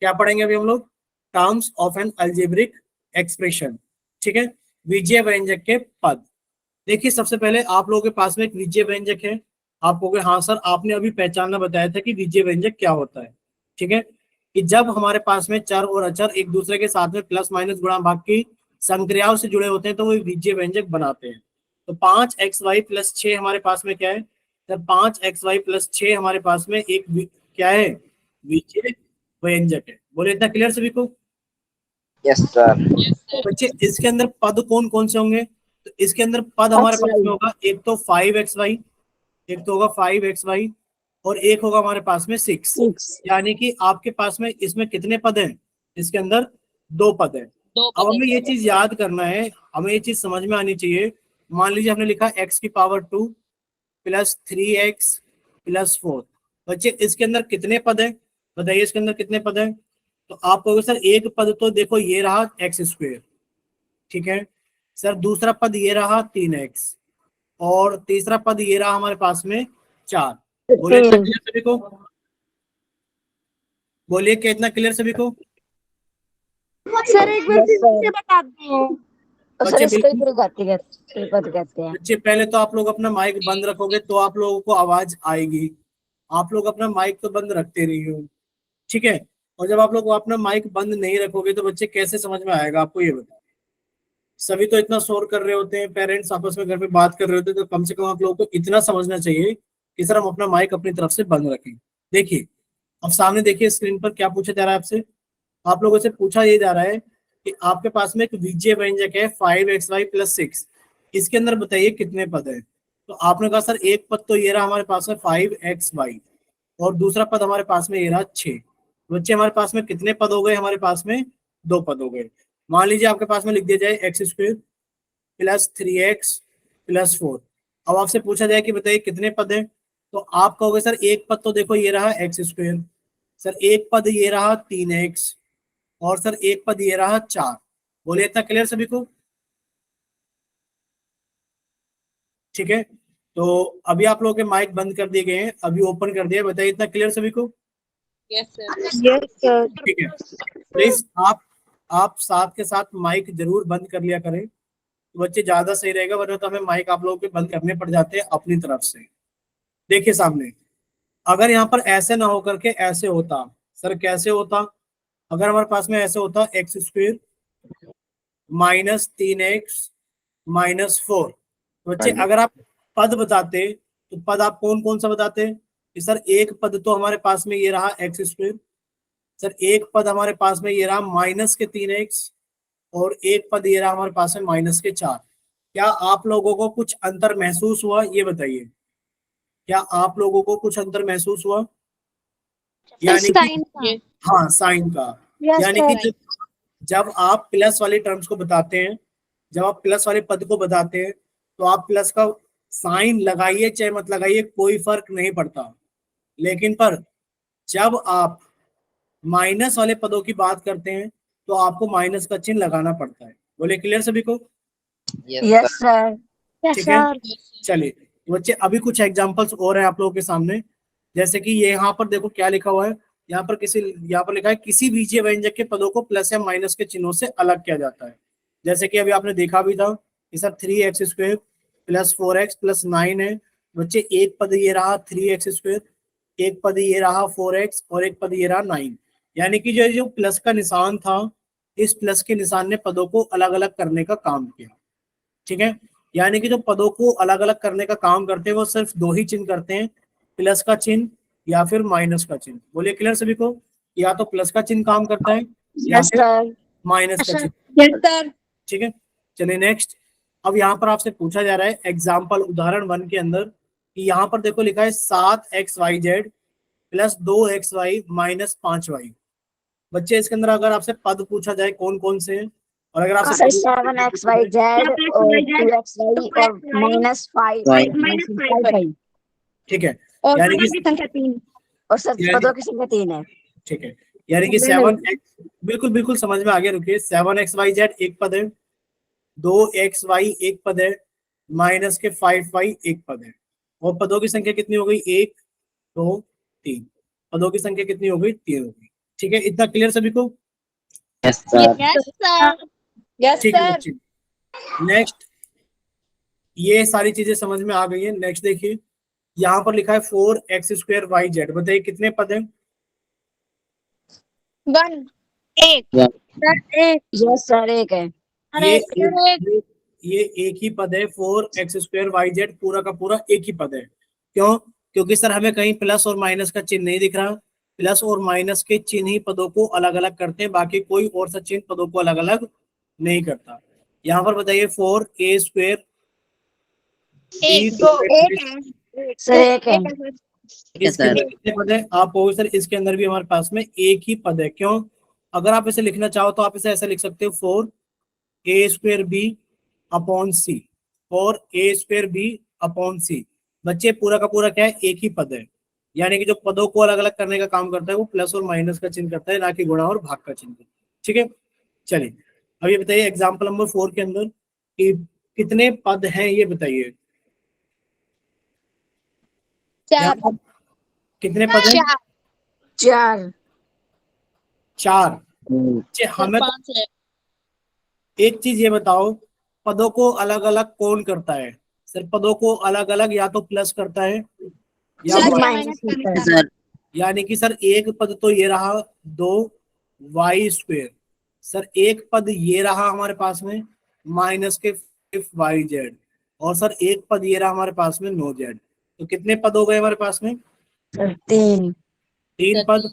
A: क्या पढ़ेंगे अभी हम लोग? Terms of N algebraic expression. ठीक है, बीजीय व्यंजक के पद। देखिए सबसे पहले आप लोगों के पास में एक बीजीय व्यंजक है। आप कहोगे हाँ सर आपने अभी पहचानना बताया था कि बीजीय व्यंजक क्या होता है। ठीक है, कि जब हमारे पास में चर और अचर एक दूसरे के साथ में प्लस माइनस गुणा भाग की संक्रियाओं से जुड़े होते हैं तो वो एक बीजीय व्यंजक बनाते हैं। तो 5xy + 6 हमारे पास में क्या है सर? 5xy + 6 हमारे पास में एक क्या है? बीजीय व्यंजक है। बोले इतना क्लियर सभी को?
D: Yes, sir.
A: बच्चे इसके अंदर पद कौन कौन से होंगे? तो इसके अंदर पद हमारे पास में होगा एक तो 5xy, एक तो होगा 5xy और एक होगा हमारे पास में 6,
B: 6।
A: यानी कि आपके पास में इसमें कितने पद हैं? इसके अंदर 2 पद हैं।
E: दो
A: अब
E: पद
A: हमें
E: है।
A: ये चीज याद करना है, हमें ये चीज समझ में आनी चाहिए। मान लीजिए हमने लिखा x⁻² + 3x + 4। बच्चे इसके अंदर कितने पद हैं? बताइए इसके अंदर कितने पद हैं? तो आप कहोगे सर एक पद तो देखो ये रहा x², ठीक है सर, दूसरा पद ये रहा 3x और तीसरा पद ये रहा हमारे पास में 4। बोले इतना क्लियर सभी को? बोलिए क्या इतना क्लियर सभी को?
C: सर एक बार
B: Yes,
C: फिर
B: sir.
C: से बताते हैं।
B: सर
A: बच्चे
B: इसको ही
A: बिल्कुल
B: पद कहते हैं।
A: बच्चे पहले तो आप लोग अपना माइक बंद रखोगे तो आप लोगों को आवाज आएगी। आप लोग अपना माइक तो बंद रखते रही हो, ठीक है? और जब आप लोग अपना माइक बंद नहीं रखोगे तो बच्चे कैसे समझ में आएगा आपको ये बताओ? सभी तो इतना शोर कर रहे होते हैं, पेरेंट्स आपस में घर में बात कर रहे होते हैं, तो कम से कम आप लोगों को इतना समझना चाहिए कि सर हम अपना माइक अपनी तरफ से बंद रखें। देखिए अब सामने देखिए स्क्रीन पर क्या पूछा जा रहा है आपसे। आप लोगों से पूछा ये जा रहा है कि आपके पास में एक बीजीय व्यंजक है 5xy + 6, इसके अंदर बताइए कितने पद है? तो आपने कहा सर एक पद तो ये रहा हमारे पास में 5xy और दूसरा पद हमारे पास में ये रहा 6। बच्चे हमारे पास में कितने पद हो गए? हमारे पास में 2 पद हो गए। मान लीजिए आपके पास में लिख दिया जाए x² + 3x + 4। अब आपसे पूछा जाए कि बताइए कितने पद हैं? तो आप कहोगे सर एक पद तो देखो ये रहा x², सर एक पद ये रहा 3x और सर एक पद ये रहा 4। बोलिए इतना क्लियर सभी को? ठीक है, तो अभी आप लोगों के माइक बंद कर दिए गए हैं, अभी ओपन कर दिया। बताइए इतना क्लियर सभी को?
E: Yes sir.
C: Yes sir.
A: ठीक है, प्लीज आप साथ के साथ माइक जरूर बंद कर लिया करें, तो बच्चे ज्यादा सही रहेगा, वरना तो हमें माइक आप लोगों के बंद करने पड़ जाते हैं अपनी तरफ से। देखिए सामने, अगर यहाँ पर ऐसे ना होकर के ऐसे होता, सर कैसे होता? अगर हमारे पास में ऐसे होता x² - 3x - 4। बच्चे अगर आप पद बताते तो पद आप कौन कौन सा बताते कि सर एक पद तो हमारे पास में ये रहा x², सर एक पद हमारे पास में ये रहा -3x, और एक पद ये रहा हमारे पास है -4। क्या आप लोगों को कुछ अंतर महसूस हुआ, ये बताइए। क्या आप लोगों को कुछ अंतर महसूस हुआ? यानी कि
C: साइन का
E: Yes.
A: हाँ, साइन का।
B: यस
A: यानी कि
B: सर।
A: जब आप प्लस वाले टर्म्स को बताते हैं, जब आप प्लस वाले पद को बताते हैं, तो आप प्लस का साइन लगाइए चाहे मत लगाइए, कोई फर्क नहीं पड़ता। लेकिन पर जब आप माइनस वाले पदों की बात करते हैं, तो आपको माइनस का चिन्ह लगाना पड़ता है। बोले क्लियर सभी को?
D: Yes,
B: yes
D: sir.
B: सर।
A: ठीक है,
E: Yes, sir.
A: चलिए तो बच्चे अभी कुछ एग्जांपल्स और हैं आप लोगों के सामने। जैसे कि ये यहाँ पर देखो क्या लिखा हुआ है। यहाँ पर लिखा है किसी बीजीय व्यंजक के पदों को प्लस या माइनस के चिन्हों से अलग किया जाता है। जैसे कि अभी आपने देखा भी था कि sir 3x² plus 4x plus 9 है। बच्चे एक पद ये रहा 3x², एक पद ये रहा 4x और एक पद ये रहा 9। यानी कि जो जो प्लस का निशान था, इस प्लस के निशान ने पदों को अलग अलग करने का काम किया। ठीक है, यानी कि जो पदों को अलग अलग करने का काम करते हैं वो सिर्फ दो ही चिन्ह करते हैं, प्लस का चिन्ह या फिर माइनस का चिन्ह। बोलिए क्लियर सभी को? या तो प्लस का चिन्ह काम करता है या
B: यस
A: फिर
B: सर।
A: माइनस का
C: सर।
A: चिन्ह।
C: Yes sir.
A: ठीक है, चलिए नेक्स्ट। अब यहाँ पर आपसे पूछा जा रहा है एग्जाम्पल उदाहरण 1 के अंदर कि यहाँ पर देखो लिखा है 7xyz plus 2xy minus 5y। बच्चे इसके अंदर अगर आपसे पद पूछा जाए कौन कौन से हैं, और अगर आपसे
B: सर
A: पद
B: 7xyz और 2xy और -5
D: Right.
B: -5y।
A: ठीक है,
C: और
A: यानी
C: पदों
A: कि
C: की संख्या 3।
B: और सर
A: यानी
B: पदों की संख्या 3 है।
A: ठीक है, यानी कि 7x, बिल्कुल बिल्कुल समझ में आ गया। रुकिए, 7xyz एक पद है, 2xy एक पद है, माइनस के 5y एक पद है। और पदों की संख्या कितनी हो गई? 1 2 3। पदों की संख्या कितनी हो गई? 3 हो गई। ठीक है, इतना क्लियर सभी को?
D: Yes, sir.
C: Yes sir. Yes
A: ठीक है
C: सर।
A: बच्चे, नेक्स्ट। ये सारी चीजें समझ में आ गई है। नेक्स्ट देखिए, यहाँ पर लिखा है 4x²yz। बताइए कितने पद हैं?
C: 1 1
D: One.
C: सर 1
B: यस सर एक है।
A: ये
C: एक
A: ये एक ही पद है। 4x²yz पूरा का पूरा एक ही पद है। क्यों? क्योंकि सर हमें कहीं प्लस और माइनस का चिन्ह नहीं दिख रहा। प्लस और माइनस के चिन्ह ही पदों को अलग अलग करते हैं, बाकी कोई और सा चिन्ह पदों को अलग अलग नहीं करता। यहाँ पर बताइए 4a²
C: एक
A: b²
C: दो एक है
B: सर एक है।
D: Yes,
A: इसके
D: sir.
A: अंदर कितने पद है? आप कहोगे सर इसके अंदर भी हमारे पास में एक ही पद है। क्यों? अगर आप इसे लिखना चाहो तो आप इसे ऐसा लिख सकते हो 4a² b अपॉन सी, 4a² b अपॉन सी। बच्चे पूरा का पूरा क्या है? एक ही पद है। यानी कि जो पदों को अलग अलग करने का काम करता है वो प्लस और माइनस का चिन्ह करता है, ना कि गुणा और भाग का चिन्ह। ठीक है, चलिए अब ये बताइए एग्जाम्पल नंबर 4 के अंदर कि कितने पद हैं, ये बताइए।
C: 4
A: यहाँ कितने पद हैं?
B: 4
A: 4।
D: Hmm.
A: बच्चे
E: सर
A: हमें तो
E: 5 है।
A: एक चीज ये बताओ, पदों को अलग अलग कौन करता है? सर पदों को अलग अलग या तो प्लस करता है या
B: सर
A: माइनस।
B: माइनस करता है।
D: Yes, sir.
A: यानी कि सर एक पद तो ये रहा 2y²। सर एक पद ये रहा हमारे पास में माइनस के 5yz। और सर एक पद ये रहा हमारे पास में 9z। तो कितने पद हो गए हमारे पास में?
B: सर 3
A: 3
E: सर
A: पद।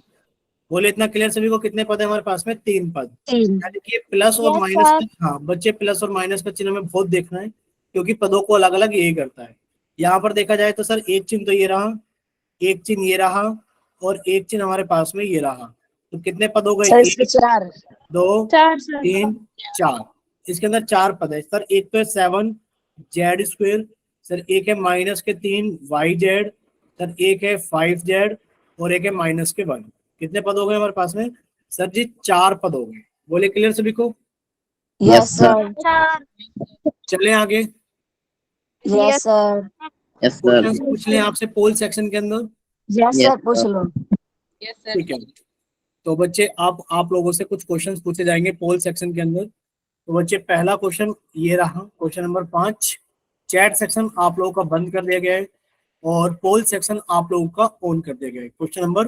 A: बोले इतना क्लियर सभी को? कितने पद है हमारे पास में? 3 पद।
B: 3।
A: यानी कि प्लस और
C: यस
A: माइनस
C: सर।
A: का, हाँ बच्चे प्लस और माइनस का चिन्ह हमें बहुत देखना है, क्योंकि पदों को अलग अलग यही करता है। यहाँ पर देखा जाए तो सर एक चिन्ह तो ये रहा, एक चिन्ह ये रहा, और एक चिन्ह हमारे पास में ये रहा। तो कितने पद हो गए?
B: सर इसके
A: 1
B: 4
A: 2
C: 4 सर
A: 3 4। इसके अंदर 4 पद है सर। एक तो है 7z²। सर एक है माइनस के 3yz। सर एक है 5z और एक है माइनस के 1। कितने पद हो गए हमारे पास में? सर जी 4 पद हो गए। बोले क्लियर सभी को?
B: Yes sir.
A: चले आगे,
B: yes sir.
D: Yes, sir.
A: Question पूछ लें आपसे पोल सेक्शन के अंदर।
B: यस
D: Yes,
B: सर पूछ
D: sir.
B: लो।
E: Yes sir.
A: ठीक है, तो बच्चे आप लोगों से कुछ क्वेश्चंस पूछे जाएंगे पोल सेक्शन के अंदर। तो बच्चे पहला क्वेश्चन ये रहा, क्वेश्चन नंबर 5। चैट सेक्शन आप लोगों का बंद कर दिया गया है और पोल सेक्शन आप लोगों का ऑन कर दिया गया है क्वेश्चन नंबर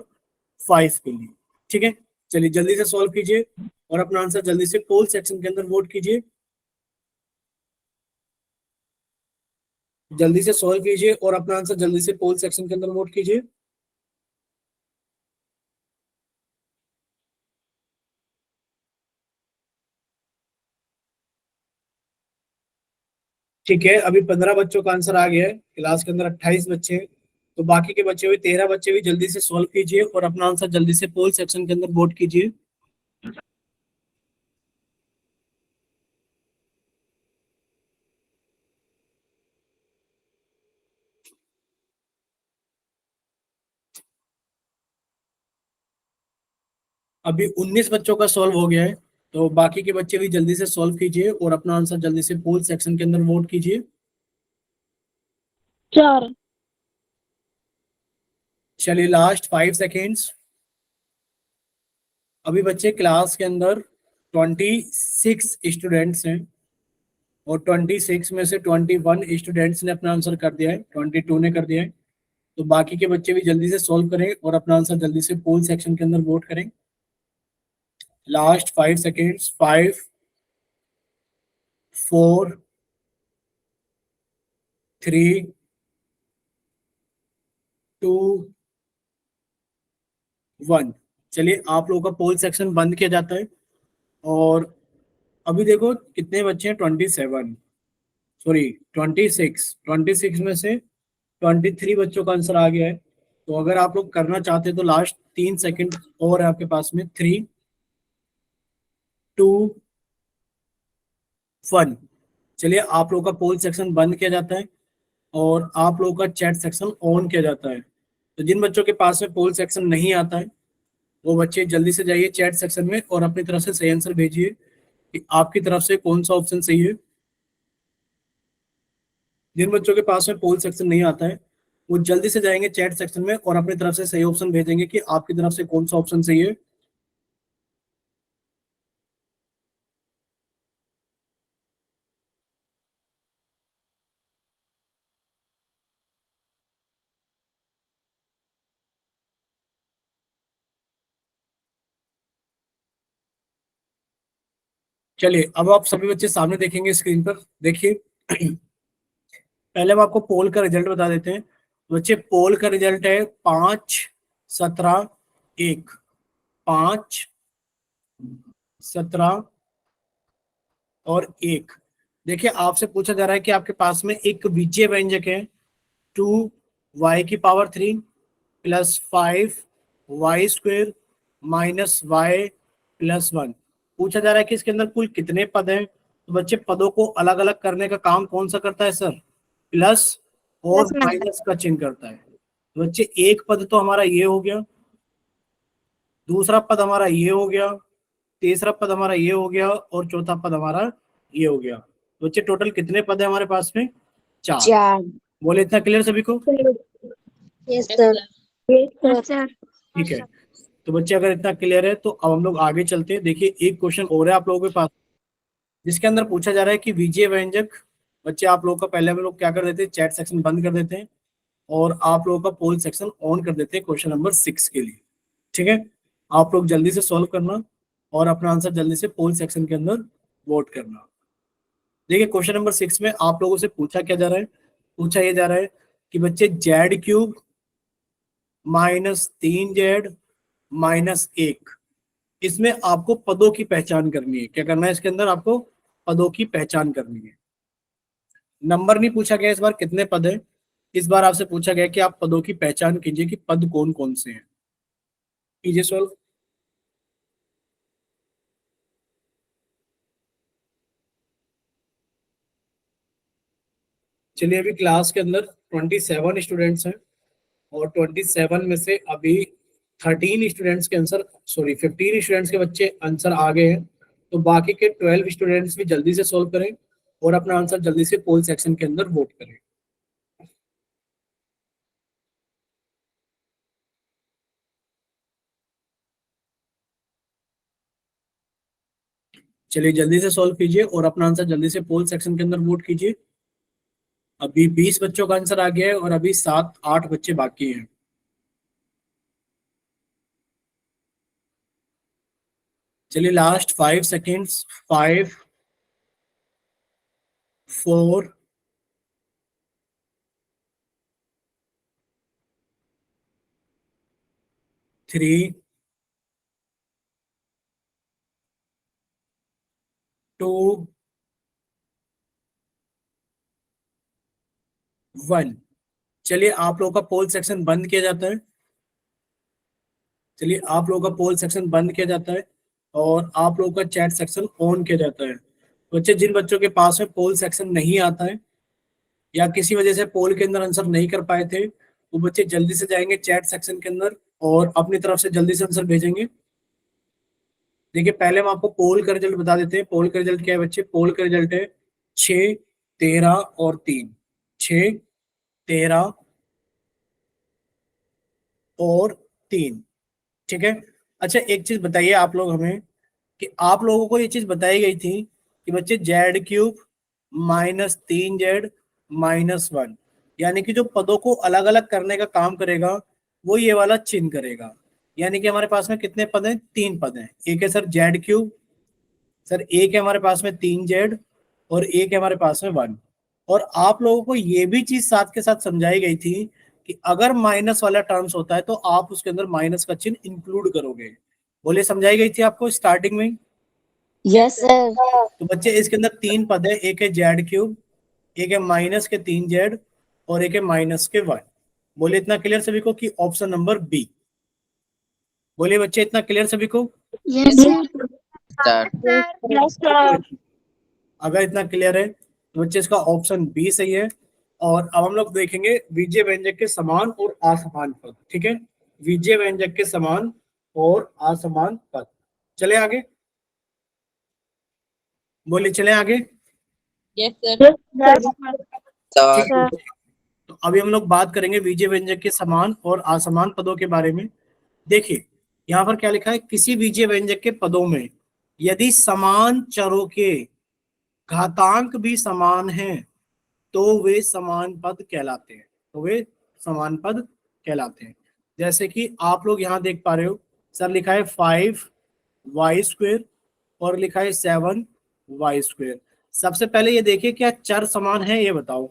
A: 5 के लिए। ठीक है, चलिए जल्दी से सॉल्व कीजिए और अपना आंसर जल्दी से पोल सेक्शन के अंदर वोट कीजिए। जल्दी से सॉल्व कीजिए और अपना आंसर जल्दी से पोल सेक्शन के अंदर वोट कीजिए। ठीक है, अभी 15 बच्चों का आंसर आ गया है, क्लास के अंदर 28 बच्चे हैं, तो बाकी के बच्चे हुए 13 बच्चे भी जल्दी से सॉल्व कीजिए और अपना आंसर जल्दी से पोल सेक्शन के अंदर वोट कीजिए। अभी 19 बच्चों का सॉल्व हो गया है, तो बाकी के बच्चे भी जल्दी से सॉल्व कीजिए और अपना आंसर जल्दी से पोल सेक्शन के अंदर वोट कीजिए।
C: 4
A: चलिए लास्ट 5 सेकेंड्स। अभी बच्चे क्लास के अंदर 26 स्टूडेंट्स हैं और 26 में से 21 स्टूडेंट्स ने अपना आंसर कर दिया है, 22 ने कर दिया है, तो बाकी के बच्चे भी जल्दी से सॉल्व करें और अपना आंसर जल्दी से पोल सेक्शन के अंदर वोट करें। Last 5 seconds. 5 4 3 2 1। चलिए आप लोगों का पोल सेक्शन बंद किया जाता है और अभी देखो कितने बच्चे हैं, 27, सॉरी 26 में से 23 बच्चों का आंसर आ गया है। तो अगर आप लोग करना चाहते हैं तो लास्ट 3 सेकंड और है आपके पास में। 3 2 1। चलिए आप लोगों का पोल सेक्शन बंद किया जाता है और आप लोगों का चैट सेक्शन ऑन किया जाता है। तो जिन बच्चों के पास में पोल सेक्शन नहीं आता है वो बच्चे जल्दी से जाइए चैट सेक्शन में और अपनी तरफ से सही आंसर भेजिए कि आपकी तरफ से कौन सा ऑप्शन सही है। जिन बच्चों के पास में पोल सेक्शन नहीं आता है वो जल्दी से जाएंगे चैट सेक्शन में और अपनी तरफ से सही ऑप्शन भेजेंगे कि आपकी तरफ से कौन सा ऑप्शन सही है। चलिए अब आप सभी बच्चे सामने देखेंगे स्क्रीन पर, देखिए। पहले हम आपको पोल का रिजल्ट बता देते हैं। बच्चे पोल का रिजल्ट है 5 17 1। 5 17 और 1। देखिए आपसे पूछा जा रहा है कि आपके पास में एक विजय व्यंजक है 2y⁻³ +5y² -y+1। पूछा जा रहा है कि इसके अंदर कुल कितने पद हैं। तो बच्चे पदों को अलग अलग करने का काम कौन सा करता है सर? प्लस और
C: प्लस माइनस।
A: माइनस का चिन्ह करता है। तो बच्चे एक पद तो हमारा ये हो गया, दूसरा पद हमारा ये हो गया, तीसरा पद हमारा ये हो गया और चौथा पद हमारा ये हो गया। तो बच्चे टोटल कितने पद है हमारे पास में? 4।
B: 4।
A: बोले इतना क्लियर सभी को?
B: Yes
E: Yes,
B: sir.
E: sir.
C: Yes sir.
A: ठीक है, तो बच्चे अगर इतना क्लियर है तो अब हम लोग आगे चलते हैं। देखिए एक क्वेश्चन और है आप लोगों के पास जिसके अंदर पूछा जा रहा है कि विजय व्यंजक। बच्चे आप लोगों का पहले हम लोग क्या कर देते हैं, चैट सेक्शन बंद कर देते हैं और आप लोगों का पोल सेक्शन ऑन कर देते हैं क्वेश्चन नंबर 6 के लिए। ठीक है, आप लोग जल्दी से सॉल्व करना और अपना आंसर जल्दी से पोल सेक्शन के अंदर वोट करना। देखिए क्वेश्चन नंबर 6 में आप लोगों से पूछा क्या जा रहा है, पूछा ये जा रहा है कि बच्चे z³ -3z -1, इसमें आपको पदों की पहचान करनी है। क्या करना है इसके अंदर? आपको पदों की पहचान करनी है। नंबर नहीं पूछा गया इस बार कितने पद है, इस बार आपसे पूछा गया कि आप पदों की पहचान कीजिए कि पद कौन कौन से हैं। कीजिए सॉल्व। चलिए अभी क्लास के अंदर 27 स्टूडेंट्स हैं और 27 में से अभी 13 स्टूडेंट्स के आंसर, सॉरी 15 स्टूडेंट्स के बच्चे आंसर आ गए हैं। तो बाकी के 12 स्टूडेंट्स भी जल्दी से सॉल्व करें और अपना आंसर जल्दी से पोल सेक्शन के अंदर वोट करें। चलिए जल्दी से सॉल्व कीजिए और अपना आंसर जल्दी से पोल सेक्शन के अंदर वोट कीजिए। अभी 20 बच्चों का आंसर आ गया है और अभी 7 8 बच्चे बाकी हैं। चलिए लास्ट 5 सेकेंड्स। 5 4 3 2 1। चलिए आप लोगों का पोल सेक्शन बंद किया जाता है। चलिए आप लोगों का पोल सेक्शन बंद किया जाता है और आप लोगों का चैट सेक्शन ऑन किया जाता है। बच्चे, जिन बच्चों के पास में पोल सेक्शन नहीं आता है या किसी वजह से पोल के अंदर आंसर नहीं कर पाए थे, वो बच्चे जल्दी से जाएंगे चैट सेक्शन के अंदर और अपनी तरफ से जल्दी से आंसर भेजेंगे। देखिए पहले हम आपको पोल का रिजल्ट बता देते हैं। पोल का रिजल्ट क्या है बच्चे? पोल का रिजल्ट है 6, 13 और 3। 6, 13 और 3। ठीक है। अच्छा एक चीज बताइए आप लोग हमें कि आप लोगों को ये चीज बताई गई थी कि बच्चे Z³ -3Z -1, यानी कि जो पदों को अलग अलग करने का काम करेगा वो ये वाला चिन्ह करेगा। यानी कि हमारे पास में कितने पद हैं? 3 पद हैं। एक है सर Z³ सर, एक है हमारे पास में 3Z और एक है हमारे पास में 1। और आप लोगों को ये भी चीज साथ के साथ समझाई गई थी कि अगर माइनस वाला टर्म्स होता है तो आप उसके अंदर माइनस का चिन्ह इंक्लूड करोगे। बोले, समझाई गई थी आपको स्टार्टिंग में।
B: Yes sir.
A: तो बच्चे इसके अंदर 3 पद है, एक है Z³, एक है -3Z और एक है -1। बोले इतना क्लियर सभी को कि ऑप्शन नंबर बी? बोले बच्चे इतना क्लियर सभी को?
B: Yes sir.
D: Sir.
C: Yes sir.
A: अगर इतना क्लियर है तो बच्चे इसका ऑप्शन बी सही है। और अब हम लोग देखेंगे विजय व्यंजक के समान और असमान पद। ठीक है, विजय व्यंजक के समान और असमान पद। चले आगे, बोले चले आगे।
E: Yes, sir.
A: ठीक
D: Sir.
A: है, तो अभी हम लोग बात करेंगे विजय व्यंजक के समान और असमान पदों के बारे में। देखिए यहाँ पर क्या लिखा है? किसी विजय व्यंजक के पदों में यदि समान चरों के घातांक भी समान हैं तो वे समान पद कहलाते हैं। तो वे समान पद कहलाते हैं। जैसे कि आप लोग यहाँ देख पा रहे हो, सर लिखा है 5y² और लिखा है 7y²। सबसे पहले ये देखिए क्या चर समान है? ये बताओ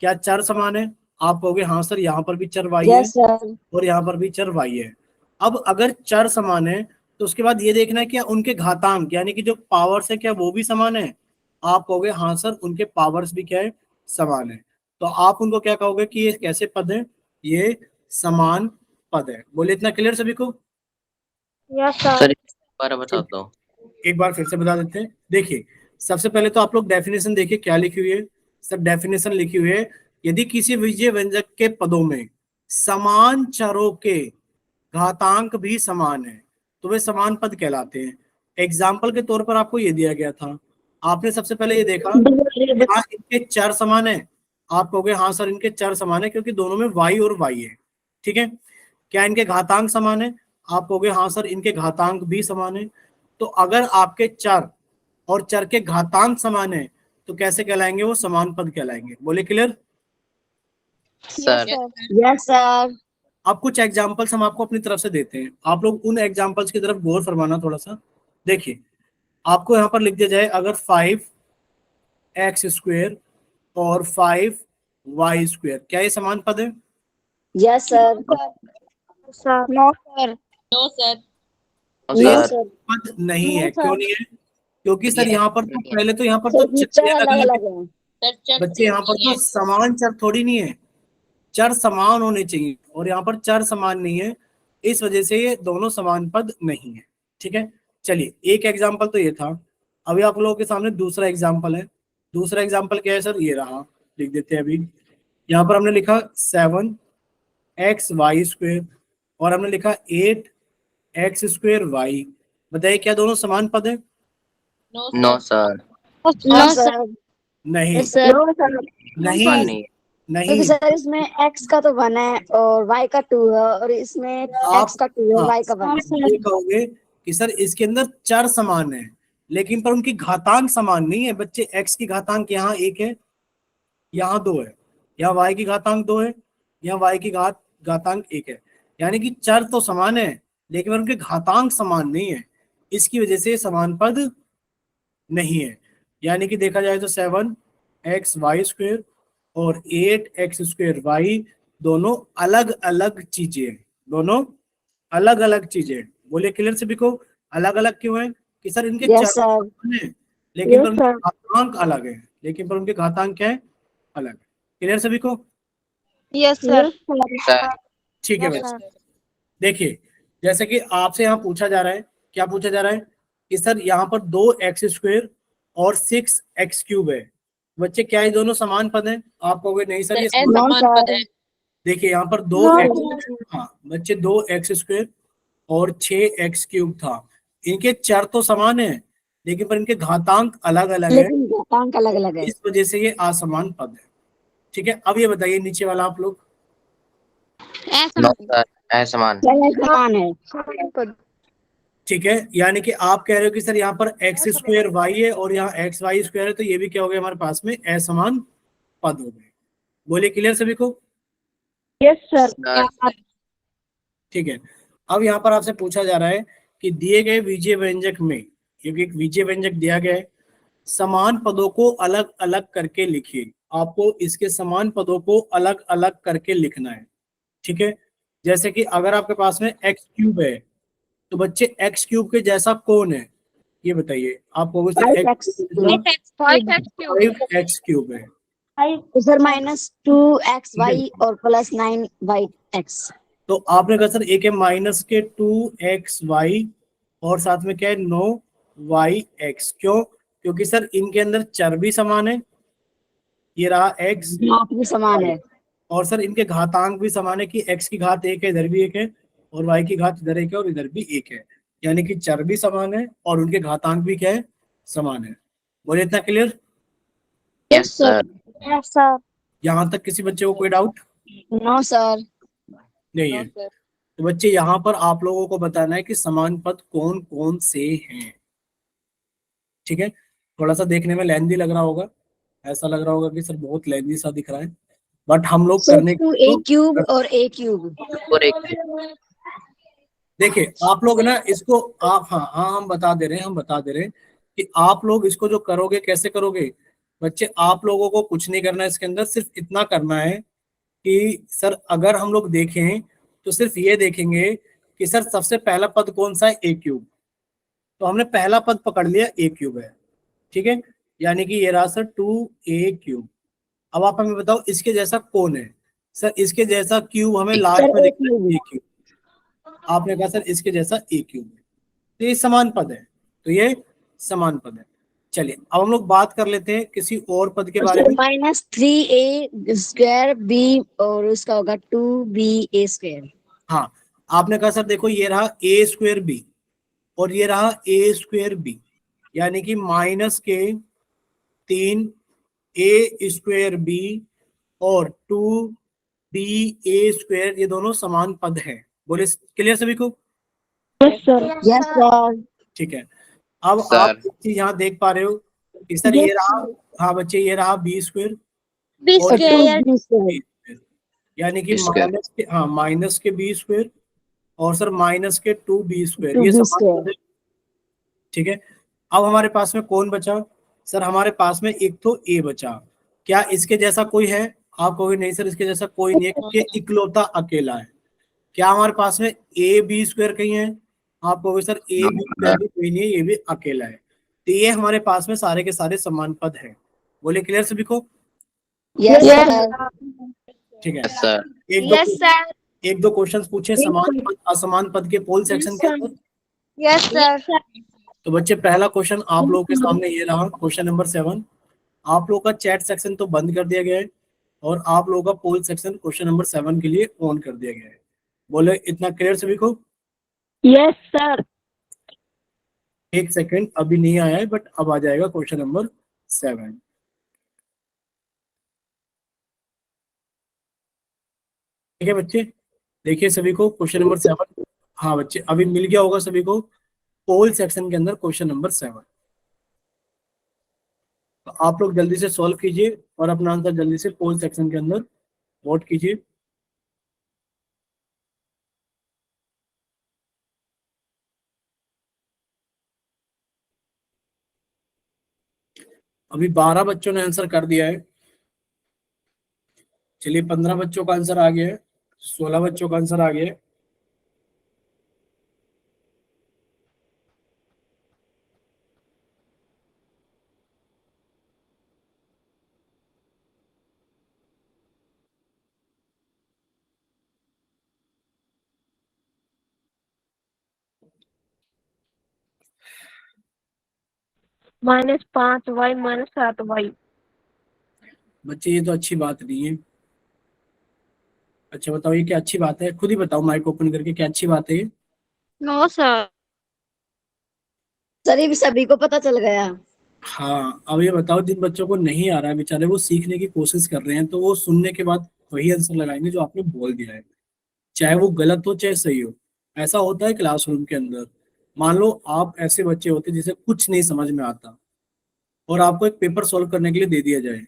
A: क्या चर समान है? आप कहोगे हाँ सर, यहाँ पर भी चर y है
B: यस सर।
A: और यहाँ पर भी चर y है। अब अगर चर समान है तो उसके बाद ये देखना है क्या उनके घातांक यानी कि जो पावर्स है क्या वो भी समान है? आप कहोगे हाँ सर, उनके पावर्स भी क्या है? समान है। तो आप उनको क्या कहोगे कि ये कैसे पद है? ये समान पद है। बोले इतना क्लियर सभी को?
C: Yes
D: Sir,
C: sir.
D: बार बता दो।
A: एक बार फिर से बता देते हैं। देखिए सबसे पहले तो आप लोग डेफिनेशन देखिए क्या लिखी हुई है। सर डेफिनेशन लिखी हुई है, यदि किसी विजय व्यंजक के पदों में समान चरों के घातांक भी समान है तो वे समान पद कहलाते हैं। एग्जाम्पल के तौर पर आपको ये दिया गया था, आपने सबसे पहले ये देखा हाँ इनके चर समान है। आप कहोगे हाँ सर इनके चर समान है क्योंकि दोनों में y और y है। ठीक है, क्या इनके घातांक समान है? आप कहोगे हाँ सर इनके घातांक भी समान है। तो अगर आपके चर और चर के घातांक समान है तो कैसे कहलाएंगे? वो समान पद कहलाएंगे। बोले क्लियर?
D: Sir.
B: Yes sir.
A: अब कुछ एग्जांपल्स हम आपको अपनी तरफ से देते हैं, आप लोग उन एग्जांपल्स की तरफ गौर फरमाना थोड़ा सा। देखिए आपको यहाँ पर लिख दिया जाए अगर 5x² और 5y², क्या ये समान पद है?
B: Yes sir.
C: Sir no sir.
E: No, sir.
B: No
D: Sir.
B: Sir.
A: पद नहीं है।
C: नहीं सर।
A: क्यों नहीं है? क्योंकि सर
D: ये-
A: यहाँ पर तो पहले तो यहाँ पर तो
B: चर
A: चर
B: अलग
A: अलग
B: अलग
A: है।
B: है।
E: Sir, चर
A: बच्चे यहाँ पर
E: नहीं
A: तो
E: है।
A: समान चर थोड़ी नहीं है, चर समान होने चाहिए और यहाँ पर चर समान नहीं है, इस वजह से ये दोनों समान पद नहीं है। ठीक है, चलिए एक एग्जाम्पल तो ये था। अभी आप लोगों के सामने दूसरा एग्जाम्पल है। दूसरा एग्जाम्पल क्या है सर? ये रहा, लिख देते हैं। अभी यहाँ पर हमने लिखा 7xy² और हमने लिखा 8x²y। बताइए क्या दोनों समान पद है?
E: No,
D: No,
E: sir.
D: sir.
B: No sir.
A: नहीं
B: यस सर।
C: No sir.
A: नहीं
D: Funny.
B: क्योंकि
A: नहीं।
B: सर इसमें x का तो 1 है और y का 2 है और इसमें
A: आप
B: x का 2 है
A: हाँ,
B: y का 1 है।
A: ये कहोगे कि सर इसके अंदर चर समान है लेकिन पर उनकी घातांक समान नहीं है। बच्चे x की घातांक यहाँ 1 है, यहाँ 2 है, यहाँ y की घातांक 2 है, यहाँ y की घातांक 1 है। यानी कि चर तो समान है लेकिन उनके घातांक समान नहीं है, इसकी वजह से समान पद नहीं है। यानी कि देखा जाए तो 7xy² और 8x²y दोनों अलग अलग चीजें हैं। दोनों अलग अलग चीजें हैं। बोले क्लियर सभी को? अलग अलग क्यों है? कि सर इनके
B: यस
A: चर
B: सर।
A: समान है लेकिन
C: Yes,
A: पर उनके
C: sir.
A: घातांक अलग है। लेकिन पर उनके घातांक क्या है? अलग है। क्लियर सभी को?
B: Yes sir.
D: सर
A: ठीक है
B: Yes,
A: बच्चे,
B: sir.
A: देखिए जैसे कि आपसे यहाँ पूछा जा रहा है, क्या पूछा जा रहा है कि सर यहाँ पर 2x² और 6x³ है। बच्चे क्या ये दोनों समान पद हैं? आप कहोगे नहीं सर
E: सर
A: ये
E: ए
A: समान।
E: समान पद है।
A: देखिए यहाँ पर
B: No,
A: 2x, हाँ बच्चे 2x² और 6x³ था। इनके चर तो समान है लेकिन पर इनके घातांक अलग अलग है,
B: लेकिन घातांक अलग अलग है।
A: इस वजह से ये असमान पद है। ठीक है, अब ये बताइए नीचे वाला आप लोग।
D: नो सर असमान।
B: समान है।
A: ठीक है, यानी कि आप कह रहे हो कि सर यहाँ पर x² है और यहाँ xy² है, तो ये भी क्या हो गया हमारे पास में असमान पद हो गए। बोलिए क्लियर सभी को?
B: Yes sir.
D: सर
A: ठीक है, अब यहाँ पर आपसे पूछा जा रहा है कि दिए गए विजय व्यंजक में, क्योंकि एक विजय व्यंजक दिया गया है, समान पदों को अलग अलग करके लिखिए। आपको इसके समान पदों को अलग अलग करके लिखना है। ठीक है, जैसे कि अगर आपके पास में x³ है तो बच्चे x³ के जैसा कौन है ये बताइए। आप कहोगे sir
B: five
A: x
B: x
C: five x
A: 5x³ है।
B: सर -2xy और +9yx।
A: तो आपने कहा सर एक है -2xy और साथ में क्या है 9yx, क्यों? क्योंकि सर इनके अंदर चर भी समान है, ये रहा x,
B: घात भी समान है।
A: और सर इनके घातांक भी समान है कि x की घात 1 है, इधर भी 1 है, और y की घात इधर 1 है और इधर भी 1 है। यानी कि चर भी समान है और उनके घातांक भी क्या है, समान है। बोलिए इतना clear?
D: Yes sir.
B: Yes sir.
A: यहाँ तक किसी बच्चे को कोई डाउट
B: नो सर।
A: नहीं
E: नो
A: है?
E: सर।
A: तो बच्चे यहाँ पर आप लोगों को बताना है कि समान पद कौन कौन से हैं। ठीक है, थोड़ा सा देखने में लेंदी लग रहा होगा, ऐसा लग रहा होगा कि सर बहुत लेंदी सा दिख रहा है, बट हम लोग करने
B: टू
A: की
B: ए
A: तो
B: क्यूब और ए क्यूब।
D: और एक
A: देखिए आप लोग ना इसको, आप हाँ हाँ हम बता दे रहे हैं, हम बता दे रहे हैं कि आप लोग इसको जो करोगे कैसे करोगे। बच्चे आप लोगों को कुछ नहीं करना है इसके अंदर, सिर्फ इतना करना है कि सर अगर हम लोग देखें तो सिर्फ ये देखेंगे कि सर सबसे पहला पद कौन सा है, a³। तो हमने पहला पद पकड़ लिया a³ है। ठीक है, यानी कि ये रहा सर 2a³। अब आप हमें बताओ इसके जैसा कौन है। सर इसके जैसा क्यूब हमें
B: सर
A: लास्ट में
B: ए
A: दिखता
B: क्यूब।
A: है a³। आपने कहा सर इसके जैसा a³ है, तो ये समान पद है, तो ये समान पद है। चलिए अब हम लोग बात कर लेते हैं किसी और पद के बारे में।
B: -3a² b और उसका होगा 2ba²।
A: हाँ, आपने कहा सर देखो ये रहा a²b और ये रहा a²b, यानी कि -3a²b और 2ba², ये दोनों समान पद हैं। बोले क्लियर सभी को?
B: Yes sir. Yes sir.
A: ठीक है, अब आप
D: सर
A: एक चीज यहाँ देख पा रहे हो कि सर ये रहा, हाँ बच्चे ये रहा b²
C: बी
A: और ये
C: स्क्वायर
A: b², यानी कि
D: स्क्वायर
A: माइनस के, हाँ माइनस के b² और सर माइनस के 2b², ये समान
B: 2b²।
A: पद है। ठीक है, अब हमारे पास में कौन बचा? सर हमारे पास में एक तो ए बचा। क्या इसके जैसा कोई है? आप कहोगे नहीं सर इसके जैसा कोई नहीं है क्योंकि इकलौता अकेला है। क्या हमारे पास में ab² कहीं है? आप कहोगे सर ab² भी कोई नहीं है, ये भी अकेला है। तो ये हमारे पास में सारे के सारे समान पद हैं। बोले क्लियर सभी को?
B: Yes sir.
A: ठीक है,
D: यस सर।
A: एक दो
C: यस सर
A: एक दो क्वेश्चंस पूछे समान पद असमान पद के पोल सेक्शन के अंदर।
C: यस सर
A: तो बच्चे पहला क्वेश्चन आप लोगों के सामने ये रहा, क्वेश्चन नंबर 7। आप लोगों का चैट सेक्शन तो बंद कर दिया गया है और आप लोगों का पोल सेक्शन क्वेश्चन नंबर 7 के लिए ऑन कर दिया गया है। बोले इतना क्लियर सभी को?
B: Yes sir.
A: एक सेकंड, अभी नहीं आया है बट अब आ जाएगा क्वेश्चन नंबर 7। ठीक है बच्चे, देखिए सभी को क्वेश्चन नंबर 7। हाँ बच्चे अभी मिल गया होगा सभी को पोल सेक्शन के अंदर क्वेश्चन नंबर 7। तो आप लोग जल्दी से सॉल्व कीजिए और अपना आंसर जल्दी से पोल सेक्शन के अंदर वोट कीजिए। अभी 12 बच्चों ने आंसर कर दिया है। चलिए 15 बच्चों का आंसर आ गया है, 16 बच्चों का आंसर आ गया है।
C: -5y -7y।
A: बच्चे ये तो अच्छी बात नहीं है। अच्छा बताओ ये क्या अच्छी बात है, खुद ही बताओ माइक ओपन करके, क्या अच्छी बात है ये?
C: No sir.
B: सर ये सभी को पता चल गया।
A: हाँ अब ये बताओ, जिन बच्चों को नहीं आ रहा है बेचारे, वो सीखने की कोशिश कर रहे हैं, तो वो सुनने के बाद वही आंसर लगाएंगे जो आपने बोल दिया है, चाहे वो गलत हो चाहे सही हो। ऐसा होता है क्लासरूम के अंदर। मान लो आप ऐसे बच्चे होते जिसे कुछ नहीं समझ में आता, और आपको एक पेपर सॉल्व करने के लिए दे दिया जाए,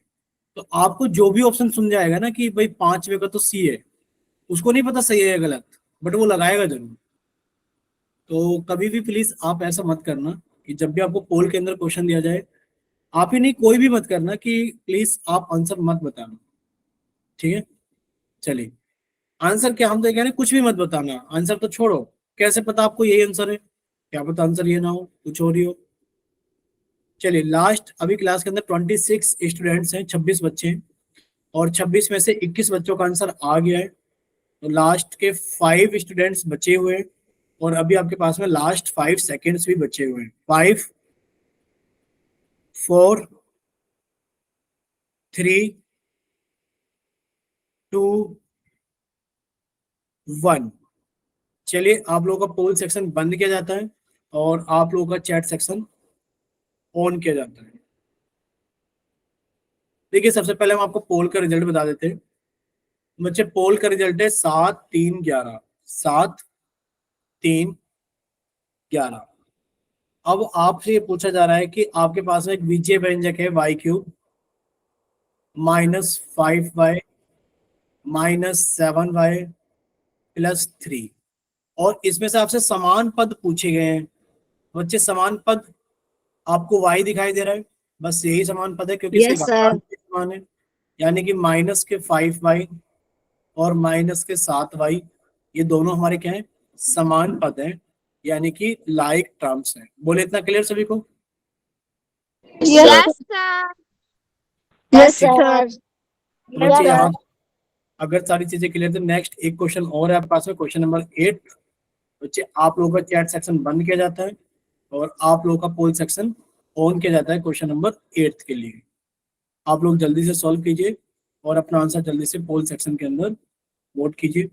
A: तो आपको जो भी ऑप्शन सुन जाएगा ना कि भाई 5वें का तो सी है, उसको नहीं पता सही है या गलत, बट वो लगाएगा जरूर। तो कभी भी प्लीज आप ऐसा मत करना कि जब भी आपको पोल के अंदर क्वेश्चन दिया जाए, आप ही नहीं कोई भी मत करना कि प्लीज आप आंसर मत बताना। ठीक है, चलिए। आंसर क्या, हम तो ये कह रहे हैं कुछ भी मत बताना, आंसर तो छोड़ो। कैसे पता आपको यही आंसर है, क्या पता आंसर ये ना हो, कुछ और ही हो। चलिए लास्ट, अभी क्लास के अंदर 26 स्टूडेंट्स हैं, 26 बच्चे हैं, और 26 में से 21 बच्चों का आंसर आ गया है। तो लास्ट के 5 स्टूडेंट्स बचे हुए हैं, और अभी आपके पास में लास्ट 5 सेकेंड्स भी बचे हुए हैं। 5 4 3 2 1। चलिए आप लोगों का पोल सेक्शन बंद किया जाता है, और आप लोगों का चैट सेक्शन ऑन किया जाता है। देखिए सबसे पहले हम आपको पोल का रिजल्ट बता देते हैं। बच्चे पोल का रिजल्ट है 7 3 11, 7 3 11। अब आपसे ये पूछा जा रहा है कि आपके पास में एक विजय व्यंजक है y³ -5y -7y +3, और इसमें से आपसे समान पद पूछे गए हैं। बच्चे समान पद आपको y दिखाई दे रहा है, बस यही समान पद है क्योंकि इसके
B: यस सर।
A: घातांक भी समान है, यानी कि -5y और -7y, ये दोनों हमारे क्या है, समान पद हैं, यानी कि लाइक टर्म्स हैं। बोले इतना क्लियर सभी को?
D: Sir.
C: Yes sir.
B: यस
A: ठीक है।
B: सर।
A: बच्चे
B: सर।
A: यहाँ अगर सारी चीजें क्लियर, तो नेक्स्ट एक क्वेश्चन और है आपके पास में, क्वेश्चन नंबर 8। बच्चे आप लोगों का चैट सेक्शन बंद किया जाता है, और आप लोगों का पोल सेक्शन ऑन किया जाता है क्वेश्चन नंबर 8 के लिए। आप लोग जल्दी से सॉल्व कीजिए, और अपना आंसर जल्दी से पोल सेक्शन के अंदर वोट कीजिए।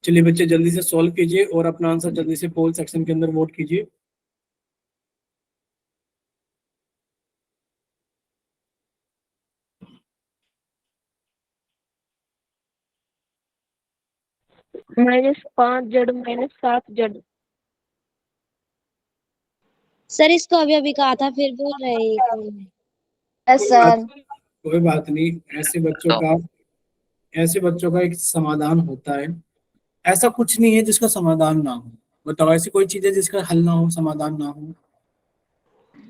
A: चलिए बच्चे जल्दी से सॉल्व कीजिए, और अपना आंसर जल्दी से पोल सेक्शन के अंदर वोट कीजिए।
C: -5z -7z।
F: सर इसको अभी अभी कहा था, फिर बोल रहे हैं
B: यस सर।
A: कोई बात नहीं,
D: तो
A: ऐसे बच्चों का एक समाधान होता है। ऐसा कुछ नहीं है जिसका समाधान ना हो। बताओ ऐसी कोई चीज है जिसका हल ना हो, समाधान ना हो?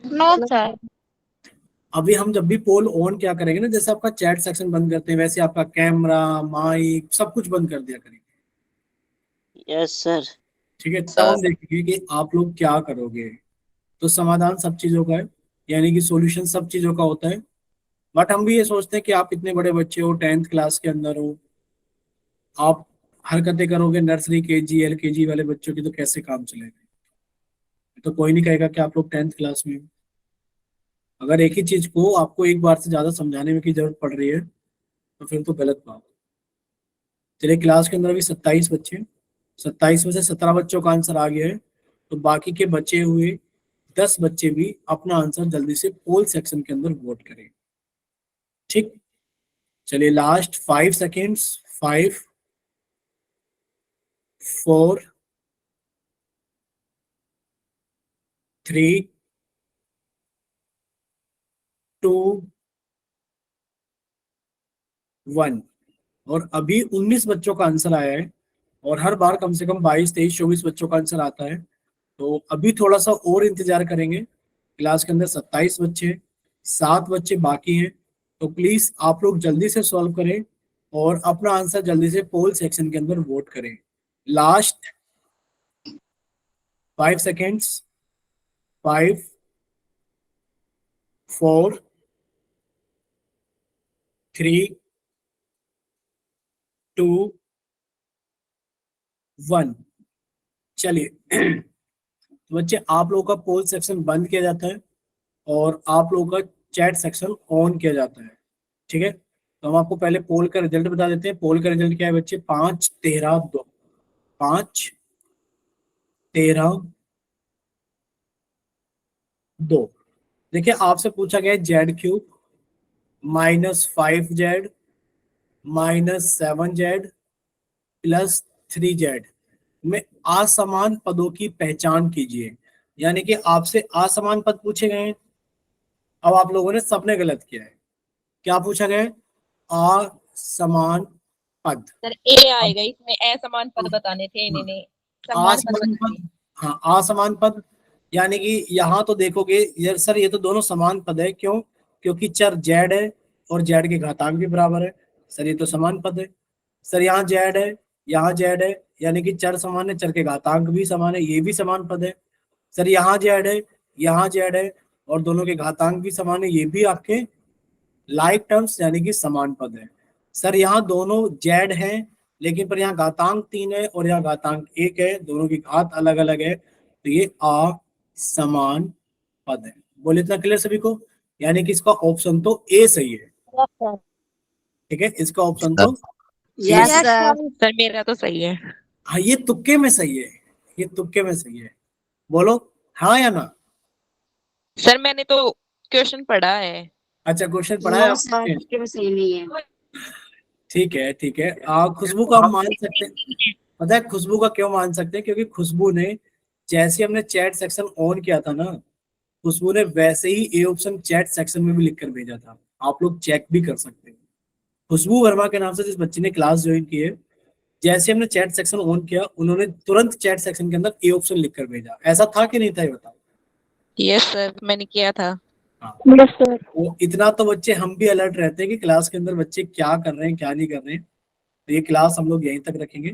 C: No sir.
A: अभी हम जब भी पोल ऑन क्या करेंगे ना, जैसे आपका चैट सेक्शन बंद करते हैं, वैसे आपका कैमरा माइक सब कुछ बंद कर दिया करेंगे।
G: Yes sir.
A: ठीक है, तब
D: सर
A: हम देखेंगे कि आप लोग क्या करोगे। तो समाधान सब चीजों का है, यानी कि सॉल्यूशन सब चीजों का होता है। बट हम भी ये सोचते हैं कि आप इतने बड़े बच्चे हो, 10th क्लास के अंदर हो, आप हरकतें करोगे नर्सरी केजी LKG वाले बच्चों की, तो कैसे काम चलेगा? तो कोई नहीं कहेगा कि आप लोग 10th क्लास में हो। अगर एक ही चीज को आपको एक बार से ज्यादा समझाने में की जरूरत पड़ रही है, तो फिर तो गलत बात। चलिए क्लास के अंदर अभी 27 बच्चे हैं। 27 में से 17 बच्चों का आंसर आ गया है, तो बाकी के बचे हुए 10 बच्चे भी अपना आंसर जल्दी से पोल सेक्शन के अंदर वोट करें। ठीक, चलिए लास्ट 5 सेकेंड्स। 5 4 3 2 1। और अभी 19 बच्चों का आंसर आया है, और हर बार कम से कम 22 23 24 बच्चों का आंसर आता है। तो अभी थोड़ा सा और इंतजार करेंगे। क्लास के अंदर 27 बच्चे, 7 बच्चे बाकी हैं। तो प्लीज आप लोग जल्दी से सॉल्व करें, और अपना आंसर जल्दी से पोल सेक्शन के अंदर वोट करें। Last 5 seconds. 5 4 3 2 1। चलिए तो बच्चे आप लोगों का पोल सेक्शन बंद किया जाता है और आप लोगों का चैट सेक्शन ऑन किया जाता है, ठीक है। तो हम आपको पहले पोल का रिजल्ट बता देते हैं। पोल का रिजल्ट क्या है बच्चे? 5 13 2, 5 13 2। देखिए आपसे पूछा गया है Z cube -5z -7z +3z में असमान पदों की पहचान कीजिए। यानी कि आपसे असमान पद पूछे गए हैं। अब आप लोगों ने सबने गलत किया है। क्या पूछा गया है? असमान पद।
E: सर ए आएगा इसमें, असमान पद बताने थे इन्होंने, समान पद
A: असमान
E: बताने
A: पद, हाँ असमान पद। यानी कि यहाँ तो देखोगे यार सर ये तो दोनों समान पद है। क्यों? क्योंकि चर जेड है और जेड के घातांक भी बराबर है। सर ये तो समान पद है। सर यहाँ जेड है, यहाँ जेड है, यानी कि चर समान है, चर के घातांक भी समान है, ये भी समान पद है। सर यहाँ जेड है, यहाँ जेड है और दोनों के घातांक भी समान है, ये भी आपके लाइक टर्म्स यानी कि समान पद है। सर यहाँ दोनों जेड हैं लेकिन पर यहाँ घातांक 3 है और यहाँ घातांक 1 है, दोनों की घात अलग अलग है, तो ये असमान पद है। बोले इतना क्लियर सभी को? यानी कि इसका ऑप्शन तो ए सही है, ठीक है। इसका ऑप्शन तो
B: यस सर।
E: सर मेरा तो सही है।
A: हाँ ये तुक्के में सही है, ये तुक्के में सही है। बोलो हाँ या ना?
E: सर मैंने तो क्वेश्चन पढ़ा है।
A: अच्छा क्वेश्चन पढ़ा है
B: नो सर,
A: आपने?
B: तुक्के में सही नहीं है।
A: ठीक है ठीक है। खुशबू को हम मान सकते हैं। पता है खुशबू का क्यों मान सकते हैं? क्योंकि खुशबू ने जैसे हमने चैट सेक्शन ऑन किया था ना, खुशबू ने वैसे ही ए ऑप्शन चैट सेक्शन में भी लिख कर भेजा था। आप लोग चेक भी कर सकते हैं। खुशबू वर्मा के नाम से जिस बच्चे ने क्लास ज्वाइन की है, जैसे हमने चैट सेक्शन ऑन किया उन्होंने तुरंत चैट सेक्शन के अंदर ए ऑप्शन लिख कर भेजा। ऐसा था कि नहीं था ये बताओ?
E: यस सर मैंने किया था।
A: हाँ।
C: Yes sir.
A: वो इतना तो बच्चे हम भी अलर्ट रहते हैं कि क्लास के अंदर बच्चे क्या कर रहे हैं क्या नहीं कर रहे हैं। तो ये क्लास हम लोग यहीं तक रखेंगे।